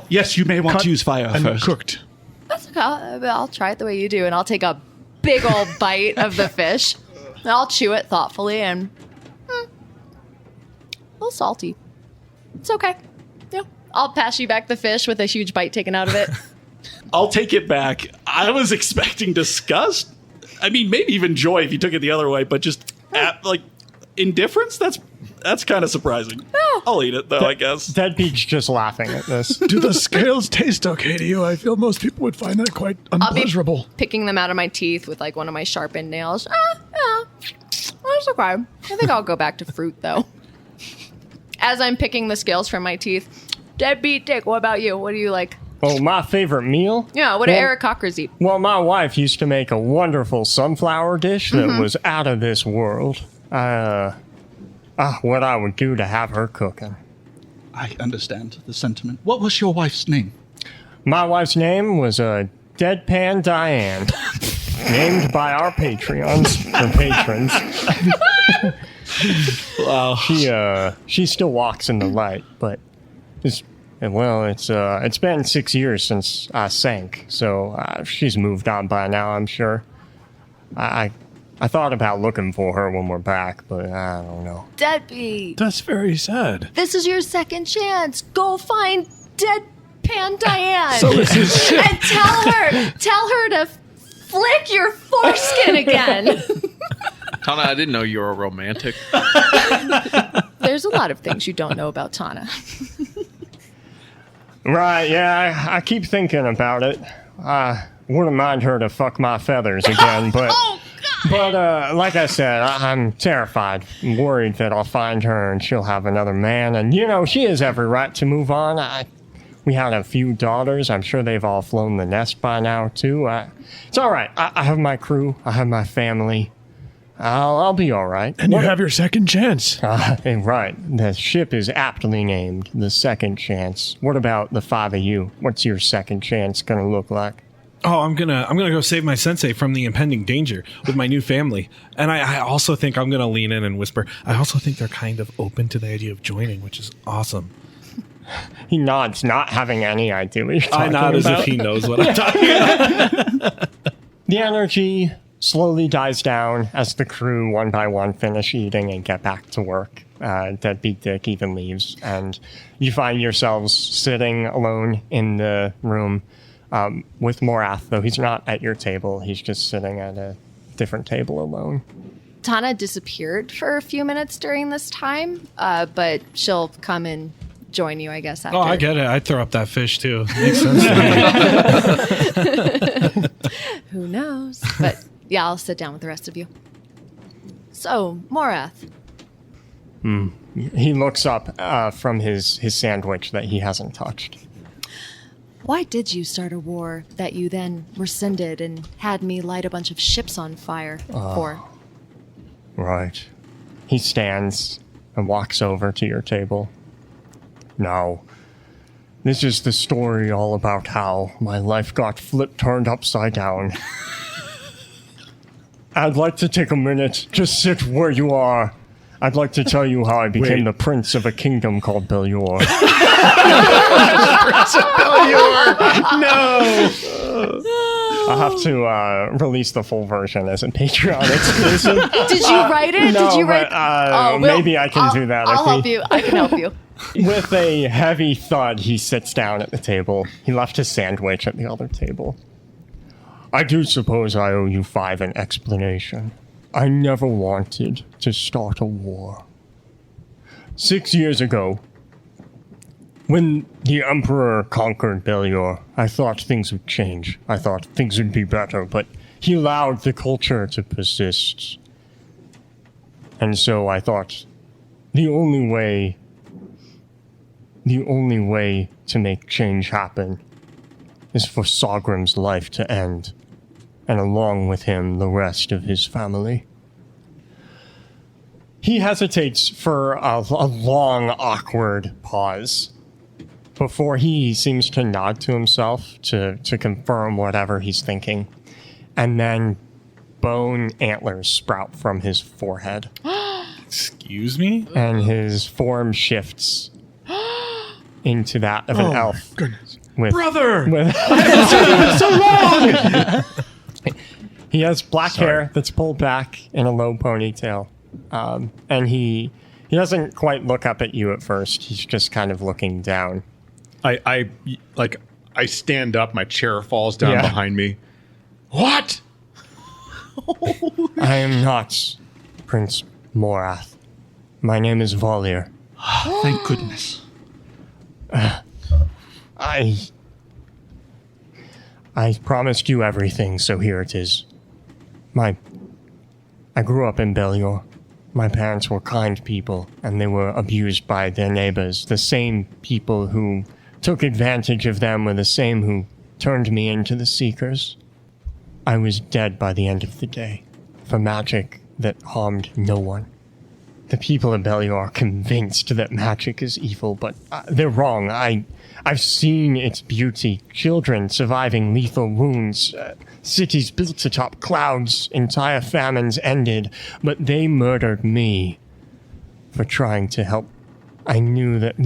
[SPEAKER 7] yes, you may want
[SPEAKER 6] cut
[SPEAKER 7] to use fire
[SPEAKER 6] and
[SPEAKER 7] first.
[SPEAKER 6] cooked.
[SPEAKER 3] That's okay. I'll try it the way you do, and I'll take a big old bite of the fish. And I'll chew it thoughtfully and a little salty. It's okay. Yeah, I'll pass you back the fish with a huge bite taken out of it.
[SPEAKER 7] I'll take it back. I was expecting disgust. I mean, maybe even joy if you took it the other way, but just indifference. That's kind of surprising. I'll eat it though, I guess.
[SPEAKER 1] Deadbeat's just laughing at this.
[SPEAKER 6] Do the scales taste okay to you? I feel most people would find that quite
[SPEAKER 3] I'll be
[SPEAKER 6] unpleasurable.
[SPEAKER 3] picking them out of my teeth with like one of my sharpened nails. Yeah, that's okay. I think I'll go back to fruit though. As I'm picking the scales from my teeth, Deadbeat Dick, what about you? What do you like?
[SPEAKER 1] Oh, my favorite meal?
[SPEAKER 3] Yeah, what do
[SPEAKER 1] Well-
[SPEAKER 3] Eric Cockers eat?
[SPEAKER 1] Well, my wife used to make a wonderful sunflower dish that was out of this world. What I would do to have her cooking.
[SPEAKER 7] I understand the sentiment. What was your wife's name?
[SPEAKER 1] My wife's name was Deadpan Diane, named by our Patreons, or patrons.
[SPEAKER 2] Wow.
[SPEAKER 1] She still walks in the light, but it's been 6 years since I sank, so she's moved on by now, I'm sure. I thought about looking for her when we're back, but I don't know.
[SPEAKER 3] Deadbeat.
[SPEAKER 6] That's very sad.
[SPEAKER 3] This is your second chance. Go find Deadpan Diane.
[SPEAKER 6] So this is
[SPEAKER 3] and tell her to flick your foreskin again.
[SPEAKER 5] Tana, I didn't know you were a romantic.
[SPEAKER 3] There's a lot of things you don't know about Tana.
[SPEAKER 1] Right, yeah, I keep thinking about it. I wouldn't mind her to fuck my feathers again, but...
[SPEAKER 3] Oh, God.
[SPEAKER 1] But, like I said, I'm terrified. I'm worried that I'll find her and she'll have another man. And, she has every right to move on. We had a few daughters. I'm sure they've all flown the nest by now, too. It's all right. I have my crew. I have my family. I'll be all right.
[SPEAKER 6] And you have your second chance.
[SPEAKER 1] Right. The ship is aptly named the Second Chance. What about the five of you? What's your second chance going to look like?
[SPEAKER 2] Oh, I'm gonna go save my sensei from the impending danger with my new family. And I also think I'm gonna lean in and whisper. I also think they're kind of open to the idea of joining, which is awesome.
[SPEAKER 1] He nods, not having any idea what you're
[SPEAKER 2] I
[SPEAKER 1] talking
[SPEAKER 2] nod as
[SPEAKER 1] about.
[SPEAKER 2] if he knows what I'm talking about.
[SPEAKER 1] The energy slowly dies down as the crew, one by one, finish eating and get back to work. Deadbeat Dick even leaves, and you find yourselves sitting alone in the room with Morath, though he's not at your table. He's just sitting at a different table alone.
[SPEAKER 3] Tana disappeared for a few minutes during this time, but she'll come and join you, I guess. After.
[SPEAKER 2] Oh, I get it. I'd throw up that fish too. Makes sense to me.
[SPEAKER 3] Who knows? But yeah, I'll sit down with the rest of you. So, Morath.
[SPEAKER 1] He looks up from his sandwich that he hasn't touched.
[SPEAKER 3] Why did you start a war that you then rescinded and had me light a bunch of ships on fire for?
[SPEAKER 1] Right. He stands and walks over to your table. Now, this is the story all about how my life got turned upside down. I'd like to take a minute. Just sit where you are. I'd like to tell you how I became the prince of a kingdom called Belior.
[SPEAKER 4] No.
[SPEAKER 1] I'll have to release the full version as a Patreon exclusive.
[SPEAKER 3] Did you write it?
[SPEAKER 1] No,
[SPEAKER 3] Did you write?
[SPEAKER 1] but, maybe I can do that.
[SPEAKER 3] I'll help you. I can help you.
[SPEAKER 1] With a heavy thud, he sits down at the table. He left his sandwich at the other table. I do suppose I owe you 5 an explanation. I never wanted to start a war. 6 years ago, when the Emperor conquered Belior, I thought things would change. I thought things would be better, but he allowed the culture to persist. And so I thought the only way to make change happen is for Sagrim's life to end, and along with him, the rest of his family. He hesitates for a long, awkward pause before he seems to nod to himself to confirm whatever he's thinking. And then bone antlers sprout from his forehead.
[SPEAKER 2] Excuse me?
[SPEAKER 1] And his form shifts into that of an elf.
[SPEAKER 6] Goodness.
[SPEAKER 1] Brother! He has black hair that's pulled back in a low ponytail. And he doesn't quite look up at you at first. He's just kind of looking down.
[SPEAKER 4] I stand up, my chair falls down behind me. What?
[SPEAKER 1] I am not Prince Morath. My name is Valier.
[SPEAKER 7] Thank goodness.
[SPEAKER 1] I promised you everything, so here it is. I grew up in Belior. My parents were kind people, and they were abused by their neighbors. The same people who took advantage of them were the same who turned me into the Seekers. I was dead by the end of the day, for magic that harmed no one. The people of Belior are convinced that magic is evil, but they're wrong. I've seen its beauty. Children surviving lethal wounds, cities built atop clouds, entire famines ended, but they murdered me for trying to help. I knew that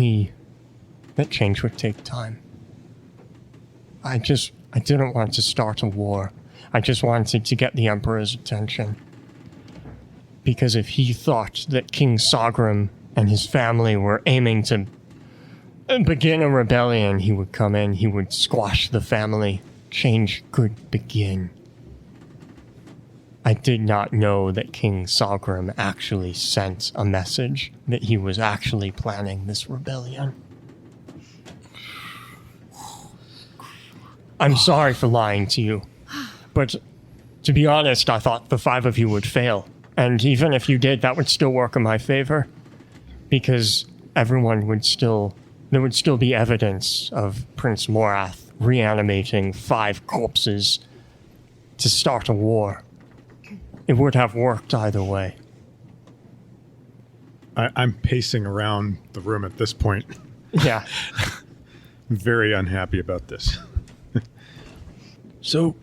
[SPEAKER 1] change would take time. I didn't want to start a war. I just wanted to get the Emperor's attention. Because if he thought that King Sagrim and his family were aiming to begin a rebellion, he would come in, he would squash the family. Change could begin. I did not know that King Sagrim actually sent a message that he was actually planning this rebellion. I'm sorry for lying to you, but to be honest, I thought the 5 of you would fail. And even if you did, that would still work in my favor, because there would still be evidence of Prince Morath reanimating 5 corpses to start a war. It would have worked either way.
[SPEAKER 4] I'm pacing around the room at this point.
[SPEAKER 1] Yeah.
[SPEAKER 4] Very unhappy about this.
[SPEAKER 6] So,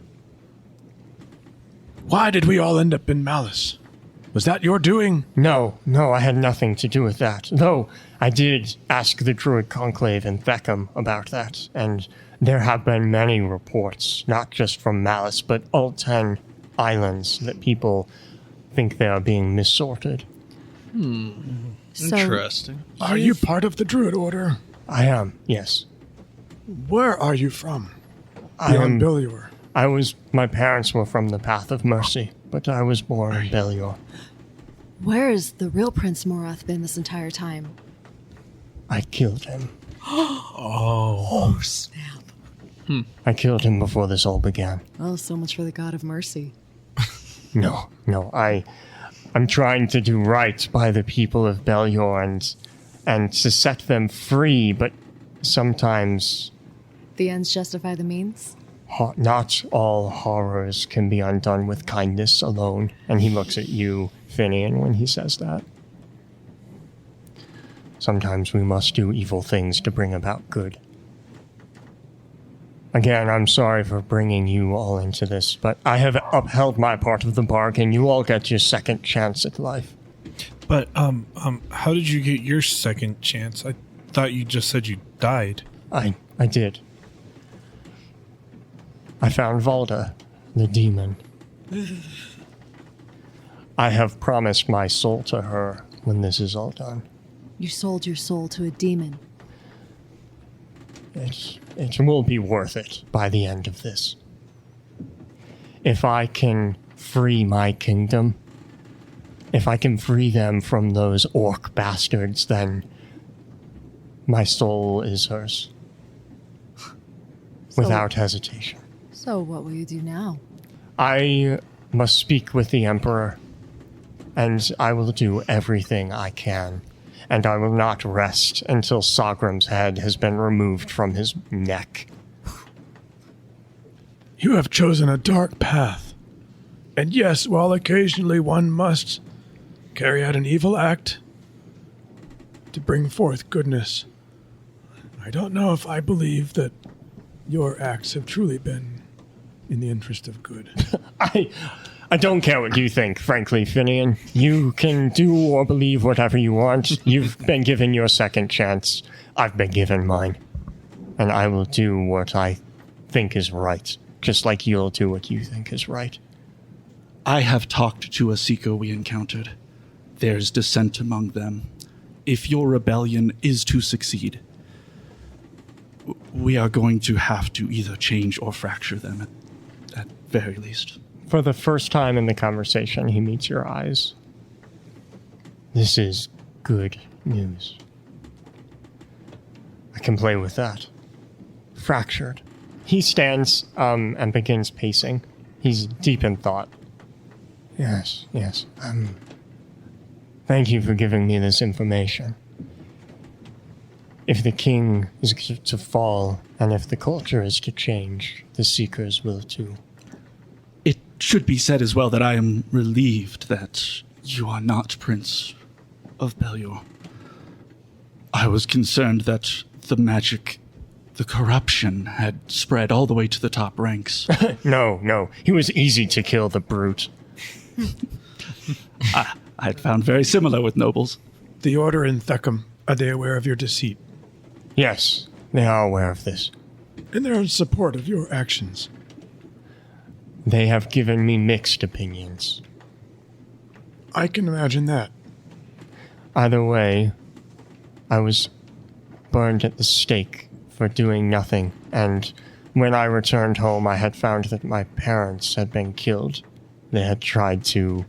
[SPEAKER 6] why did we all end up in Malice? Was that your doing?
[SPEAKER 1] No, I had nothing to do with that. Though I did ask the Druid Conclave in Theckham about that, and there have been many reports, not just from Malice, but all 10 islands, that people think they are being missorted.
[SPEAKER 3] So,
[SPEAKER 5] Interesting.
[SPEAKER 6] Are you part of the Druid Order?
[SPEAKER 1] I am, yes.
[SPEAKER 6] Where are you from?
[SPEAKER 1] I am.
[SPEAKER 6] Beyond Belior.
[SPEAKER 1] My parents were from the Path of Mercy. but I was born in Belior.
[SPEAKER 3] Where has the real Prince Morath been this entire time?
[SPEAKER 1] I killed him.
[SPEAKER 2] Oh.
[SPEAKER 3] Snap.
[SPEAKER 1] I killed him before this all began.
[SPEAKER 3] Oh, so much for the God of Mercy.
[SPEAKER 1] No, I'm trying to do right by the people of Belior and to set them free, but sometimes
[SPEAKER 3] The ends justify the means?
[SPEAKER 1] not all horrors can be undone with kindness alone. And he looks at you, Finian, when he says that. Sometimes we must do evil things to bring about good. Again, I'm sorry for bringing you all into this, but I have upheld my part of the bargain. You all get your second chance at life.
[SPEAKER 2] But how did you get your second chance? I thought you just said you died.
[SPEAKER 1] I did. I found Valda, the demon. I have promised my soul to her when this is all done.
[SPEAKER 3] You sold your soul to a demon.
[SPEAKER 1] It will be worth it by the end of this. If I can free my kingdom, if I can free them from those orc bastards, then my soul is hers. Without hesitation.
[SPEAKER 3] So what will you do now?
[SPEAKER 1] I must speak with the Emperor, and I will do everything I can. And I will not rest until Sagram's head has been removed from his neck.
[SPEAKER 6] You have chosen a dark path. And yes, while occasionally one must carry out an evil act to bring forth goodness, I don't know if I believe that your acts have truly been in the interest of good.
[SPEAKER 1] I don't care what you think, frankly, Finian. You can do or believe whatever you want. You've been given your second chance. I've been given mine. And I will do what I think is right, just like you'll do what you think is right.
[SPEAKER 7] I have talked to a seeker we encountered. There's dissent among them. If your rebellion is to succeed, we are going to have to either change or fracture them at very least.
[SPEAKER 1] For the first time in the conversation, he meets your eyes. This is good news. I can play with that. Fractured. He stands and begins pacing. He's deep in thought. Yes. Thank you for giving me this information. If the king is to fall, and if the culture is to change, the Seekers will too.
[SPEAKER 7] It should be said as well that I am relieved that you are not Prince of Belior. I was concerned that the magic, the corruption had spread all the way to the top ranks.
[SPEAKER 1] No. He was easy to kill, the brute.
[SPEAKER 7] I had found very similar with nobles.
[SPEAKER 6] The Order in Theckham, are they aware of your deceit?
[SPEAKER 1] Yes, they are aware of this.
[SPEAKER 6] And they're in support of your actions.
[SPEAKER 1] They have given me mixed opinions.
[SPEAKER 6] I can imagine that.
[SPEAKER 1] Either way, I was burned at the stake for doing nothing, and when I returned home, I had found that my parents had been killed. They had tried to...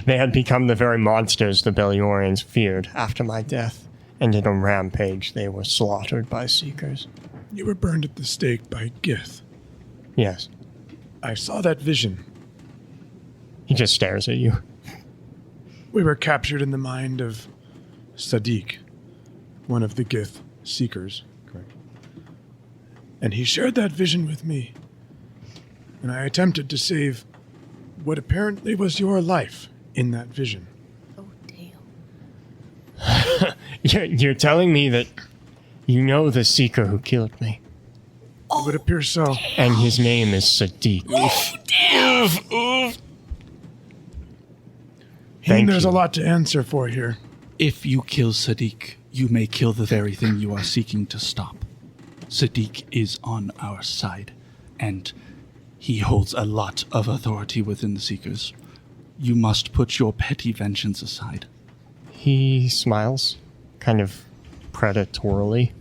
[SPEAKER 1] they had become the very monsters the Beliorians feared after my death, and in a rampage they were slaughtered by Seekers.
[SPEAKER 6] You were burned at the stake by Gith.
[SPEAKER 1] Yes.
[SPEAKER 6] I saw that vision.
[SPEAKER 1] He just stares at you.
[SPEAKER 6] We were captured in the mind of Sadiq, one of the Gith Seekers. Correct. And he shared that vision with me. And I attempted to save what apparently was your life in that vision.
[SPEAKER 3] Oh, damn.
[SPEAKER 1] You're telling me that you know the Seeker who killed me,
[SPEAKER 6] It would appear so.
[SPEAKER 1] and his name is Sadiq. Thank
[SPEAKER 6] There's
[SPEAKER 1] you.
[SPEAKER 6] a lot to answer for here.
[SPEAKER 7] If you kill Sadiq, you may kill the very thing you are seeking to stop. Sadiq is on our side, and he holds a lot of authority within the Seekers. You must put your petty vengeance aside.
[SPEAKER 1] He smiles, kind of predatorily.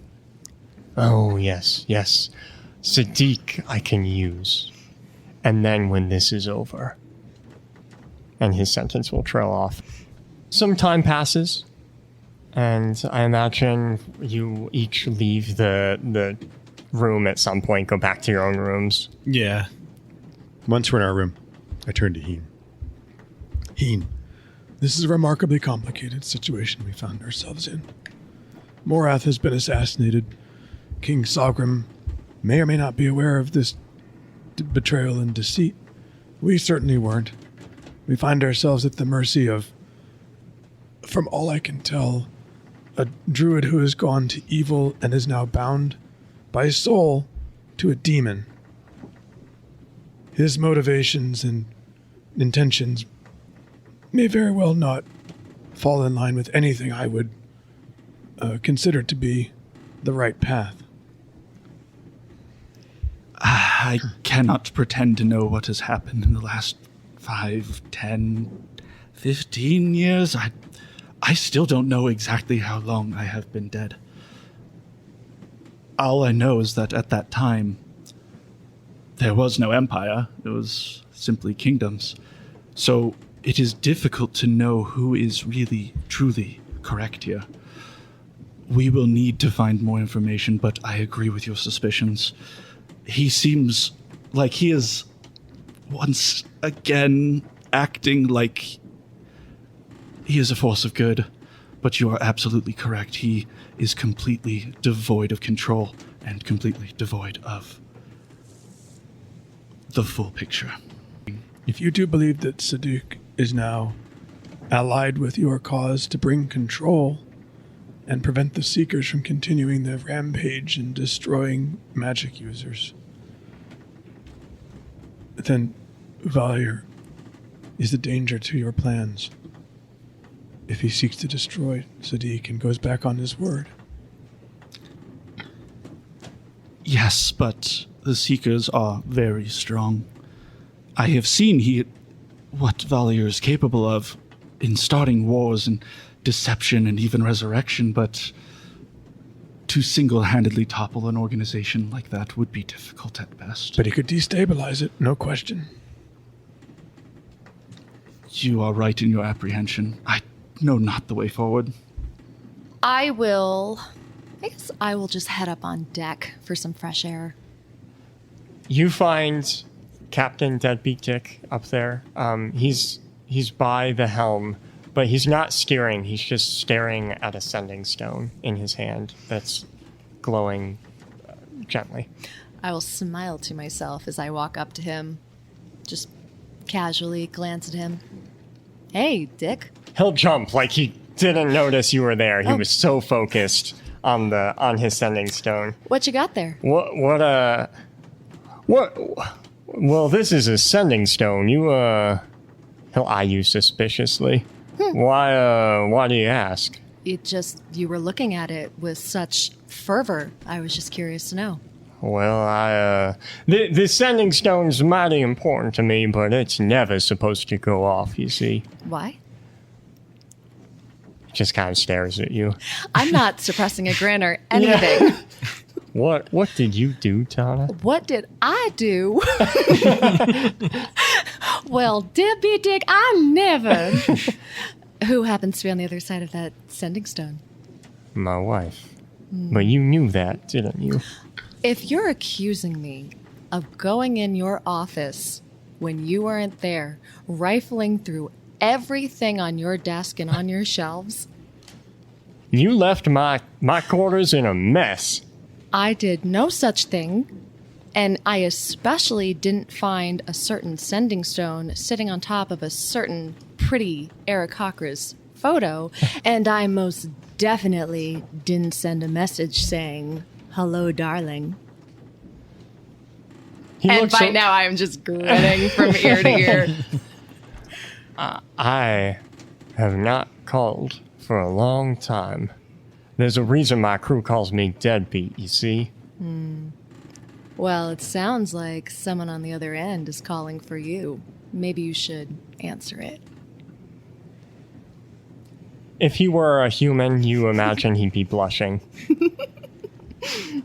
[SPEAKER 1] Oh, yes. Sadiq I can use. And then when this is over, and his sentence will trail off. Some time passes, and I imagine you each leave the room at some point, go back to your own rooms.
[SPEAKER 2] Yeah.
[SPEAKER 4] Once we're in our room, I turn to Heen.
[SPEAKER 6] Heen, this is a remarkably complicated situation we found ourselves in. Morath has been assassinated. King Sagrim may or may not be aware of this betrayal and deceit. We certainly weren't. We find ourselves at the mercy of, from all I can tell, a druid who has gone to evil and is now bound by soul to a demon. His motivations and intentions may very well not fall in line with anything I would consider to be the right path.
[SPEAKER 7] I cannot pretend to know what has happened in the last 5, 10, 15 years. I still don't know exactly how long I have been dead. All I know is that at that time, there was no empire. It was simply kingdoms. So it is difficult to know who is really, truly correct here. We will need to find more information, but I agree with your suspicions. He seems like he is once again acting like he is a force of good, but you are absolutely correct. He is completely devoid of control and completely devoid of the full picture.
[SPEAKER 6] If you do believe that Sadiq is now allied with your cause to bring control and prevent the Seekers from continuing their rampage and destroying magic users, then Valier is a danger to your plans. If he seeks to destroy Sadiq and goes back on his word.
[SPEAKER 7] Yes, but the Seekers are very strong. I have seen what Valier is capable of in starting wars and deception and even resurrection, but to single-handedly topple an organization like that would be difficult at best.
[SPEAKER 6] But he could destabilize it, no question.
[SPEAKER 7] You are right in your apprehension. I know not the way forward.
[SPEAKER 3] I guess I will just head up on deck for some fresh air.
[SPEAKER 1] You find Captain Deadbeat Dick up there. He's by the helm, but he's not steering. He's just staring at a sending stone in his hand that's glowing gently.
[SPEAKER 3] I will smile to myself as I walk up to him, just casually glance at him. Hey, Dick.
[SPEAKER 1] He'll jump like he didn't notice you were there. He was so focused on his sending stone.
[SPEAKER 3] What you got there?
[SPEAKER 1] What? Well, this is a sending stone. He'll eye you suspiciously. Why do you ask?
[SPEAKER 3] You were looking at it with such fervor. I was just curious to know.
[SPEAKER 1] Well, the sending stone's mighty important to me, but it's never supposed to go off, you see.
[SPEAKER 3] Why?
[SPEAKER 1] Just kind of stares at you.
[SPEAKER 3] I'm not suppressing a grin or anything.
[SPEAKER 1] Yeah. What did you do, Tana?
[SPEAKER 3] What did I do? Well, Deadbeat Dick, I never. Who happens to be on the other side of that sending stone?
[SPEAKER 1] My wife. But you knew that, didn't you?
[SPEAKER 3] If you're accusing me of going in your office when you weren't there, rifling through everything on your desk and on your shelves.
[SPEAKER 1] You left my quarters in a mess.
[SPEAKER 3] I did no such thing, and I especially didn't find a certain sending stone sitting on top of a certain pretty Aarakocra's photo, and I most definitely didn't send a message saying, "Hello, darling." And by now I'm just grinning from ear to ear.
[SPEAKER 1] I have not called for a long time. There's a reason my crew calls me Deadbeat, you see?
[SPEAKER 3] Well, it sounds like someone on the other end is calling for you. Maybe you should answer it.
[SPEAKER 1] If he were a human, you imagine he'd be blushing.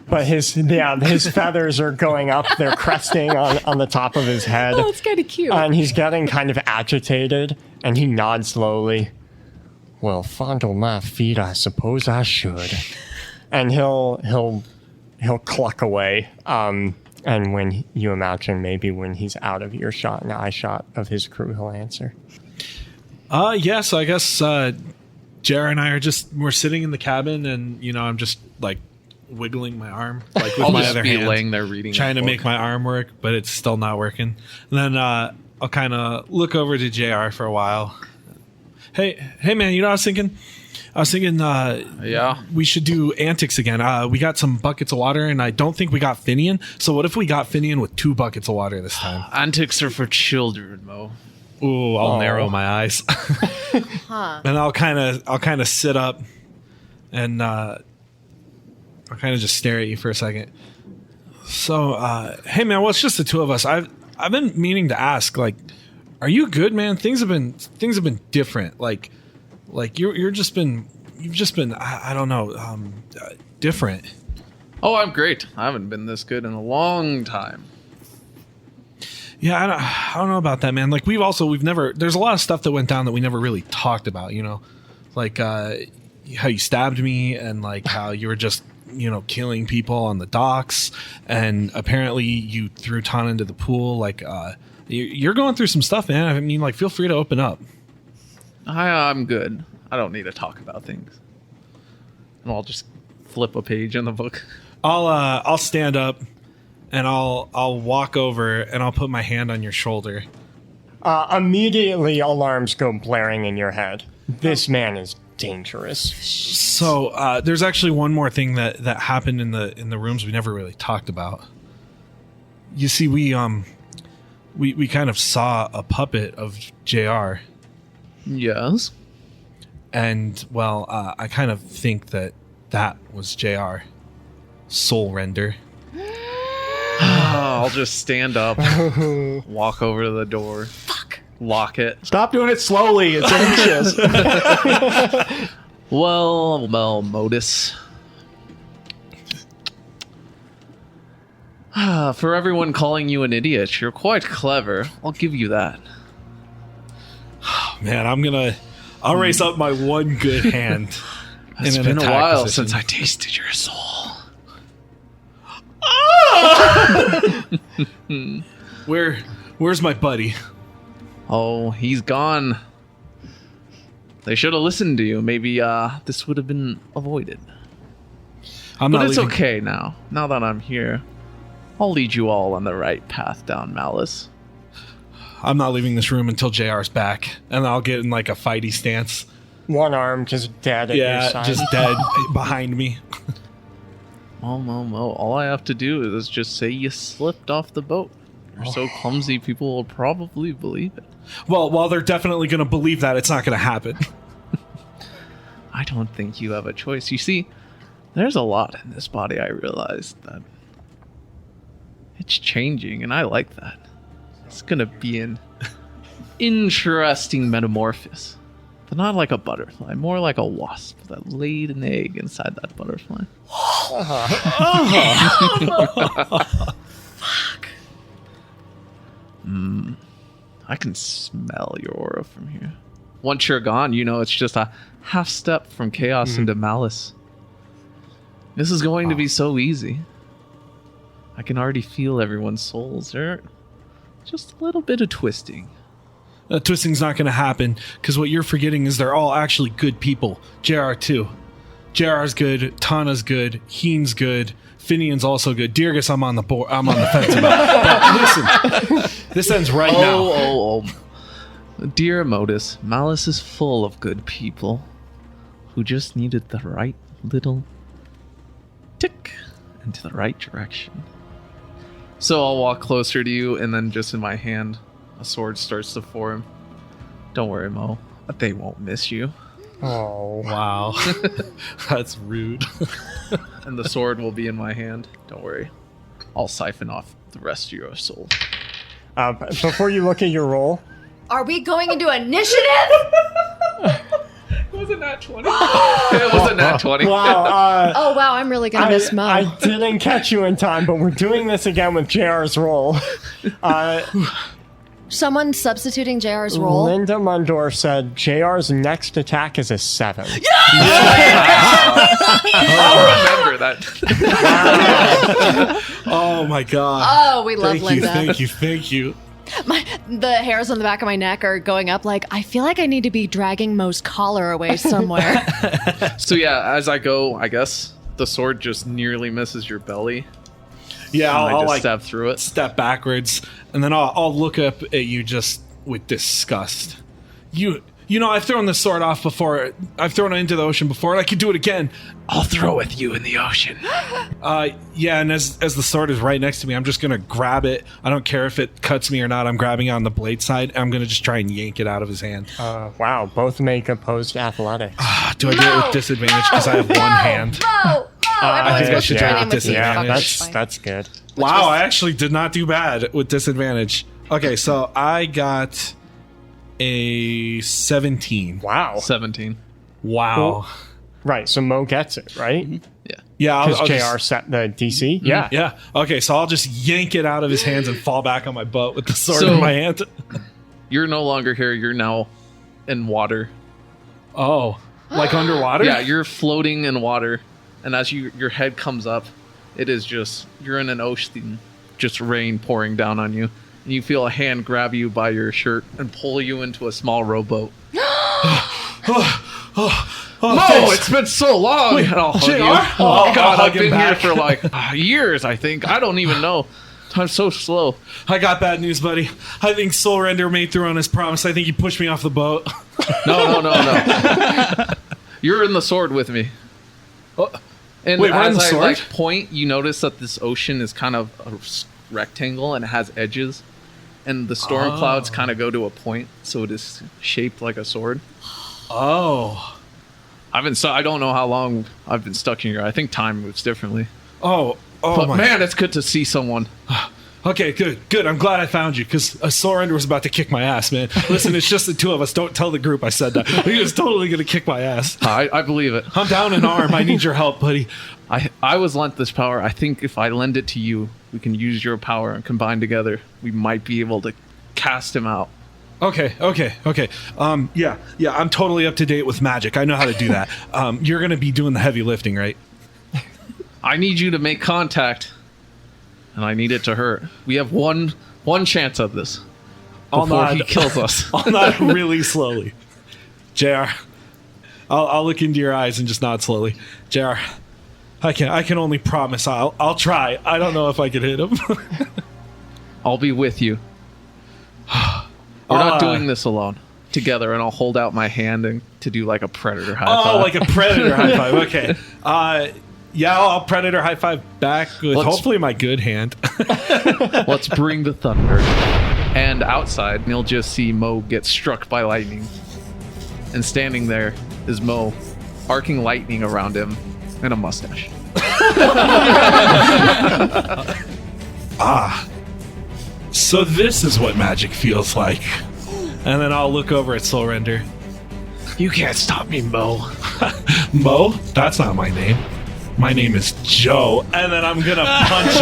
[SPEAKER 1] But his feathers are going up. They're cresting on the top of his head.
[SPEAKER 3] Oh, it's kind of cute.
[SPEAKER 1] And he's getting kind of agitated, and he nods slowly. Well, fondle my feet, I suppose I should. And he'll cluck away. And when you imagine maybe when he's out of earshot and eye shot of his crew, he'll answer.
[SPEAKER 2] Yeah, so I guess JR and I we're sitting in the cabin, and I'm just like wiggling my arm, like with
[SPEAKER 5] I'll
[SPEAKER 2] my
[SPEAKER 5] just
[SPEAKER 2] other
[SPEAKER 5] be
[SPEAKER 2] hand,
[SPEAKER 5] laying there reading,
[SPEAKER 2] trying
[SPEAKER 5] a
[SPEAKER 2] to
[SPEAKER 5] book.
[SPEAKER 2] make my arm work, but it's still not working. And then I'll kind of look over to JR for a while. Hey man, I was thinking
[SPEAKER 5] Yeah.
[SPEAKER 2] we should do antics again. We got some buckets of water, and I don't think we got Finian. So what if we got Finian with 2 buckets of water this time?
[SPEAKER 5] Antics are for children, Mo.
[SPEAKER 2] Ooh, I'll narrow my eyes.
[SPEAKER 3] Huh.
[SPEAKER 2] And I'll kind of sit up, and I'll kind of just stare at you for a second. So, hey man, well, it's just the 2 of us. I've been meaning to ask, like, are you good, man? Things have been different. Like you've just been I don't know, different.
[SPEAKER 5] Oh, I'm great. I haven't been this good in a long time.
[SPEAKER 2] Yeah, I don't know about that, man. Like we've never. There's a lot of stuff that went down that we never really talked about. Like how you stabbed me, and like how you were just killing people on the docks, and apparently you threw Tana into the pool. Like you're going through some stuff, man. I mean, like feel free to open up.
[SPEAKER 5] I'm good. I don't need to talk about things. And I'll just flip a page in the book.
[SPEAKER 2] I'll stand up. And I'll walk over and I'll put my hand on your shoulder.
[SPEAKER 1] Immediately, alarms go blaring in your head. This man is dangerous.
[SPEAKER 2] So there's actually one more thing that happened in the rooms we never really talked about. You see, we kind of saw a puppet of JR.
[SPEAKER 5] Yes.
[SPEAKER 2] And well, I kind of think that was JR. Soul Render.
[SPEAKER 5] I'll just stand up, walk over to the door, lock it.
[SPEAKER 6] Stop doing it slowly. It's anxious.
[SPEAKER 5] Well, Modus. For everyone calling you an idiot, you're quite clever. I'll give you that.
[SPEAKER 2] Man, I'll raise up my one good hand.
[SPEAKER 5] It's
[SPEAKER 2] in an
[SPEAKER 5] been a
[SPEAKER 2] attack
[SPEAKER 5] while
[SPEAKER 2] position.
[SPEAKER 5] since I tasted your soul.
[SPEAKER 2] Where's my buddy?
[SPEAKER 5] Oh, he's gone. They should have listened to you. Maybe this would have been avoided.
[SPEAKER 2] I'm
[SPEAKER 5] But
[SPEAKER 2] not
[SPEAKER 5] it's
[SPEAKER 2] leaving.
[SPEAKER 5] okay now. Now that I'm here, I'll lead you all on the right path down Malice.
[SPEAKER 2] I'm not leaving this room until JR's back, and I'll get in like a fighty stance.
[SPEAKER 1] One arm just dead at your side.
[SPEAKER 2] Just dead behind me.
[SPEAKER 5] Mo. All I have to do is just say you slipped off the boat. You're so clumsy, people will probably believe it.
[SPEAKER 2] Well, while they're definitely going to believe that, it's not going to happen.
[SPEAKER 5] I don't think you have a choice. You see, there's a lot in this body. I realized that it's changing, and I like that. It's going to be an interesting metamorphosis. But not like a butterfly, more like a wasp that laid an egg inside that butterfly. Fuck. I can smell your aura from here. Once you're gone, it's just a half step from chaos into malice. This is going to be so easy. I can already feel everyone's souls. They're just a little bit of twisting.
[SPEAKER 2] Twisting's not going to happen, because what you're forgetting is they're all actually good people. JR too. JR's good, Tana's good, Heen's good, Finian's also good. Dirgus, I'm on the fence about. But listen, this ends right now.
[SPEAKER 5] Oh. Dear Modus, Malice is full of good people who just needed the right little tick into the right direction. So I'll walk closer to you, and then just in my hand, a sword starts to form. Don't worry, Mo. They won't miss you.
[SPEAKER 1] Oh.
[SPEAKER 2] Wow. That's rude.
[SPEAKER 5] And the sword will be in my hand. Don't worry. I'll siphon off the rest of your soul.
[SPEAKER 1] Before you look at your roll,
[SPEAKER 3] Are we going into initiative?
[SPEAKER 5] was a nat 20. It was a nat 20.
[SPEAKER 1] Wow.
[SPEAKER 3] Oh wow, I'm really gonna miss Mo.
[SPEAKER 1] I didn't catch you in time, but we're doing this again with JR's roll.
[SPEAKER 3] Someone substituting JR's role.
[SPEAKER 1] Linda Mundor said JR's next attack is a 7.
[SPEAKER 5] I'll remember that.
[SPEAKER 2] Oh my god.
[SPEAKER 3] Oh, we love
[SPEAKER 2] Thank you,
[SPEAKER 3] Linda.
[SPEAKER 2] thank you.
[SPEAKER 3] The hairs on the back of my neck are going up. Like I feel like I need to be dragging Mo's collar away somewhere.
[SPEAKER 5] So yeah, as I go, I guess the sword just nearly misses your belly.
[SPEAKER 2] Yeah,
[SPEAKER 5] And I
[SPEAKER 2] I'll
[SPEAKER 5] just
[SPEAKER 2] like
[SPEAKER 5] stab through it.
[SPEAKER 2] step backwards, and then I'll look up at you just with disgust. You know, I've thrown the sword off before. I've thrown it into the ocean before, and I could do it again. I'll throw with you in the ocean. Yeah, and as the sword is right next to me, I'm just gonna grab it. I don't care if it cuts me or not. I'm grabbing it on the blade side. And I'm gonna just try and yank it out of his hand.
[SPEAKER 1] Wow, both make opposed athletics.
[SPEAKER 2] Do I get it with disadvantage because I have one hand?
[SPEAKER 3] Mo!
[SPEAKER 2] I think I should
[SPEAKER 3] join
[SPEAKER 2] try
[SPEAKER 3] in
[SPEAKER 2] with
[SPEAKER 3] with you.
[SPEAKER 1] Yeah,
[SPEAKER 2] disadvantage.
[SPEAKER 3] Fuck,
[SPEAKER 1] that's good.
[SPEAKER 2] Wow, I actually did not do bad with disadvantage. Okay, so I got a 17.
[SPEAKER 1] Wow.
[SPEAKER 5] 17.
[SPEAKER 2] Wow.
[SPEAKER 1] Right, so Mo gets it, right?
[SPEAKER 5] Yeah.
[SPEAKER 2] Yeah,
[SPEAKER 1] Because
[SPEAKER 2] I'll
[SPEAKER 1] JR
[SPEAKER 2] just-
[SPEAKER 1] set the DC? Yeah.
[SPEAKER 2] Yeah. Okay, so I'll just yank it out of his hands and fall back on my butt with the sword
[SPEAKER 5] So-
[SPEAKER 2] in my hand.
[SPEAKER 5] You're no longer here. You're now in water.
[SPEAKER 2] Oh, like underwater?
[SPEAKER 5] Yeah, you're floating in water. And as your head comes up, it is just, you're in an ocean, just rain pouring down on you. And you feel a hand grab you by your shirt and pull you into a small rowboat.
[SPEAKER 2] thanks.
[SPEAKER 5] It's been so long.
[SPEAKER 2] Wait,
[SPEAKER 5] And I'll hug
[SPEAKER 2] JR?
[SPEAKER 5] you.
[SPEAKER 2] Oh,
[SPEAKER 5] Oh, God,
[SPEAKER 2] I'll
[SPEAKER 5] I've
[SPEAKER 2] hug him
[SPEAKER 5] been here
[SPEAKER 2] back.
[SPEAKER 5] for like years, I think. I don't even know. Time's so slow.
[SPEAKER 2] I got bad news, buddy. I think Soul Render made through on his promise. I think he pushed me off the boat.
[SPEAKER 5] No. You're in the sword with me. And
[SPEAKER 2] Wait, we're in
[SPEAKER 5] as
[SPEAKER 2] the
[SPEAKER 5] I
[SPEAKER 2] sword?
[SPEAKER 5] point, you notice that this ocean is kind of a rectangle and it has edges. And the storm clouds kind of go to a point, so it is shaped like a sword.
[SPEAKER 2] Oh.
[SPEAKER 5] I don't know how long I've been stuck in here. I think time moves differently.
[SPEAKER 2] Oh
[SPEAKER 5] But
[SPEAKER 2] my.
[SPEAKER 5] man, it's good to see someone.
[SPEAKER 2] Okay, good. I'm glad I found you because a Soul Render was about to kick my ass, man. Listen, it's just the two of us. Don't tell the group I said that. He was totally going to kick my ass.
[SPEAKER 5] I believe it.
[SPEAKER 2] I'm down an arm. I need your help, buddy.
[SPEAKER 5] I was lent this power. I think if I lend it to you, we can use your power and combine together. We might be able to cast him out.
[SPEAKER 2] Okay. Yeah, I'm totally up to date with magic. I know how to do that. You're going to be doing the heavy lifting, right?
[SPEAKER 5] I need you to make contact, and I need it to hurt. We have one chance of this before he kills us.
[SPEAKER 2] I'll nod really slowly. JR, I'll look into your eyes and just nod slowly. JR, I can only promise I'll try. I don't know if I can hit him.
[SPEAKER 5] I'll be with you. We're not doing this alone. Together, and I'll hold out my hand and to do like a predator high five.
[SPEAKER 2] Oh, like a predator high five. Okay. Yeah, I'll predator high five back with hopefully my good hand.
[SPEAKER 5] Let's bring the thunder. And outside, you'll just see Mo get struck by lightning. And standing there is Mo, arcing lightning around him and a mustache.
[SPEAKER 2] So this is what magic feels like. And then I'll look over at Soul Render.
[SPEAKER 5] You can't stop me, Mo.
[SPEAKER 2] Mo? That's not my name. My name is Joe. And then I'm gonna punch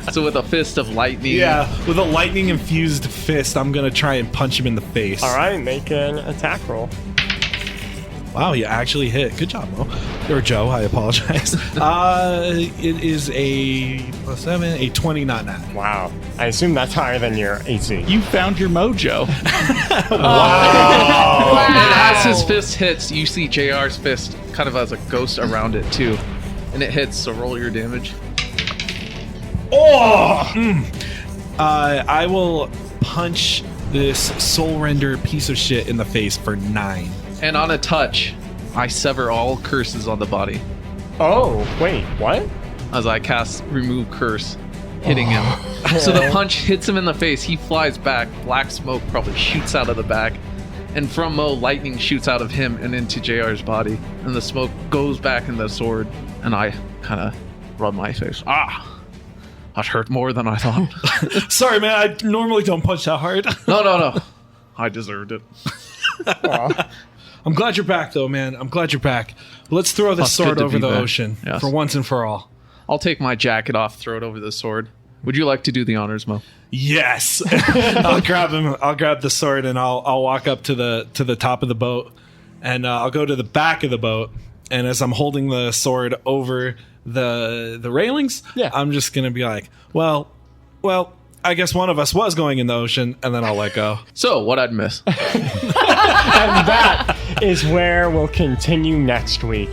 [SPEAKER 2] him.
[SPEAKER 5] So with a fist of lightning.
[SPEAKER 2] Yeah, with a lightning infused fist, I'm gonna try and punch him in the face.
[SPEAKER 1] All right, make an attack roll.
[SPEAKER 2] Wow, you actually hit. Good job, Mo. Or Joe, I apologize. It is a +7, a 20, not nat.
[SPEAKER 1] Wow. I assume that's higher than your AC.
[SPEAKER 7] You found your mojo.
[SPEAKER 5] And as his fist hits, you see JR's fist kind of as a ghost around it too. And it hits, so roll your damage.
[SPEAKER 2] I will punch this Soul Render piece of shit in the face for 9.
[SPEAKER 5] And on a touch, I sever all curses on the body.
[SPEAKER 1] Oh, wait, what?
[SPEAKER 5] As I cast Remove Curse, hitting him. So the punch hits him in the face. He flies back. Black smoke probably shoots out of the back. And from Mo, lightning shoots out of him and into JR's body. And the smoke goes back in the sword. And I kind of rub my face. That hurt more than I thought.
[SPEAKER 2] Sorry, man, I normally don't punch that hard.
[SPEAKER 5] No. I deserved it.
[SPEAKER 2] I'm glad you're back, though, man. I'm glad you're back. Let's throw the
[SPEAKER 5] It's good
[SPEAKER 2] sword
[SPEAKER 5] to
[SPEAKER 2] over
[SPEAKER 5] be
[SPEAKER 2] the
[SPEAKER 5] back.
[SPEAKER 2] ocean
[SPEAKER 5] Yes.
[SPEAKER 2] for once and for all.
[SPEAKER 5] I'll take my jacket off, throw it over the sword. Would you like to do the honors, Mo?
[SPEAKER 2] Yes, I'll grab him. I'll grab the sword and I'll walk up to the top of the boat, and I'll go to the back of the boat. And as I'm holding the sword over the railings, I'm just gonna be like, well, I guess one of us was going in the ocean, and then I'll let go.
[SPEAKER 5] So, what I'd miss?
[SPEAKER 1] And that is where we'll continue next week.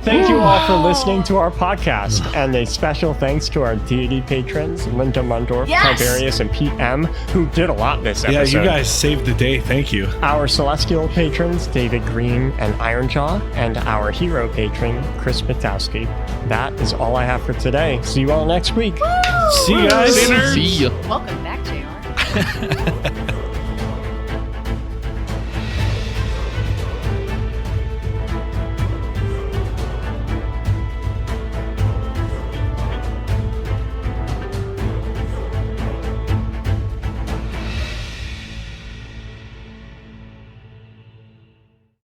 [SPEAKER 1] Thank you all for listening to our podcast, and a special thanks to our deity patrons, Linda Mundorf,
[SPEAKER 3] Yes!
[SPEAKER 1] Tiberius, and Pete M., who did a lot this
[SPEAKER 2] Yeah,
[SPEAKER 1] episode.
[SPEAKER 2] you guys saved the day. Thank you.
[SPEAKER 1] Our celestial patrons, David Green and Ironjaw, and our hero patron, Chris Patowski. That is all I have for today. See you all next week.
[SPEAKER 2] See you guys.
[SPEAKER 5] See ya.
[SPEAKER 3] Welcome back, JR.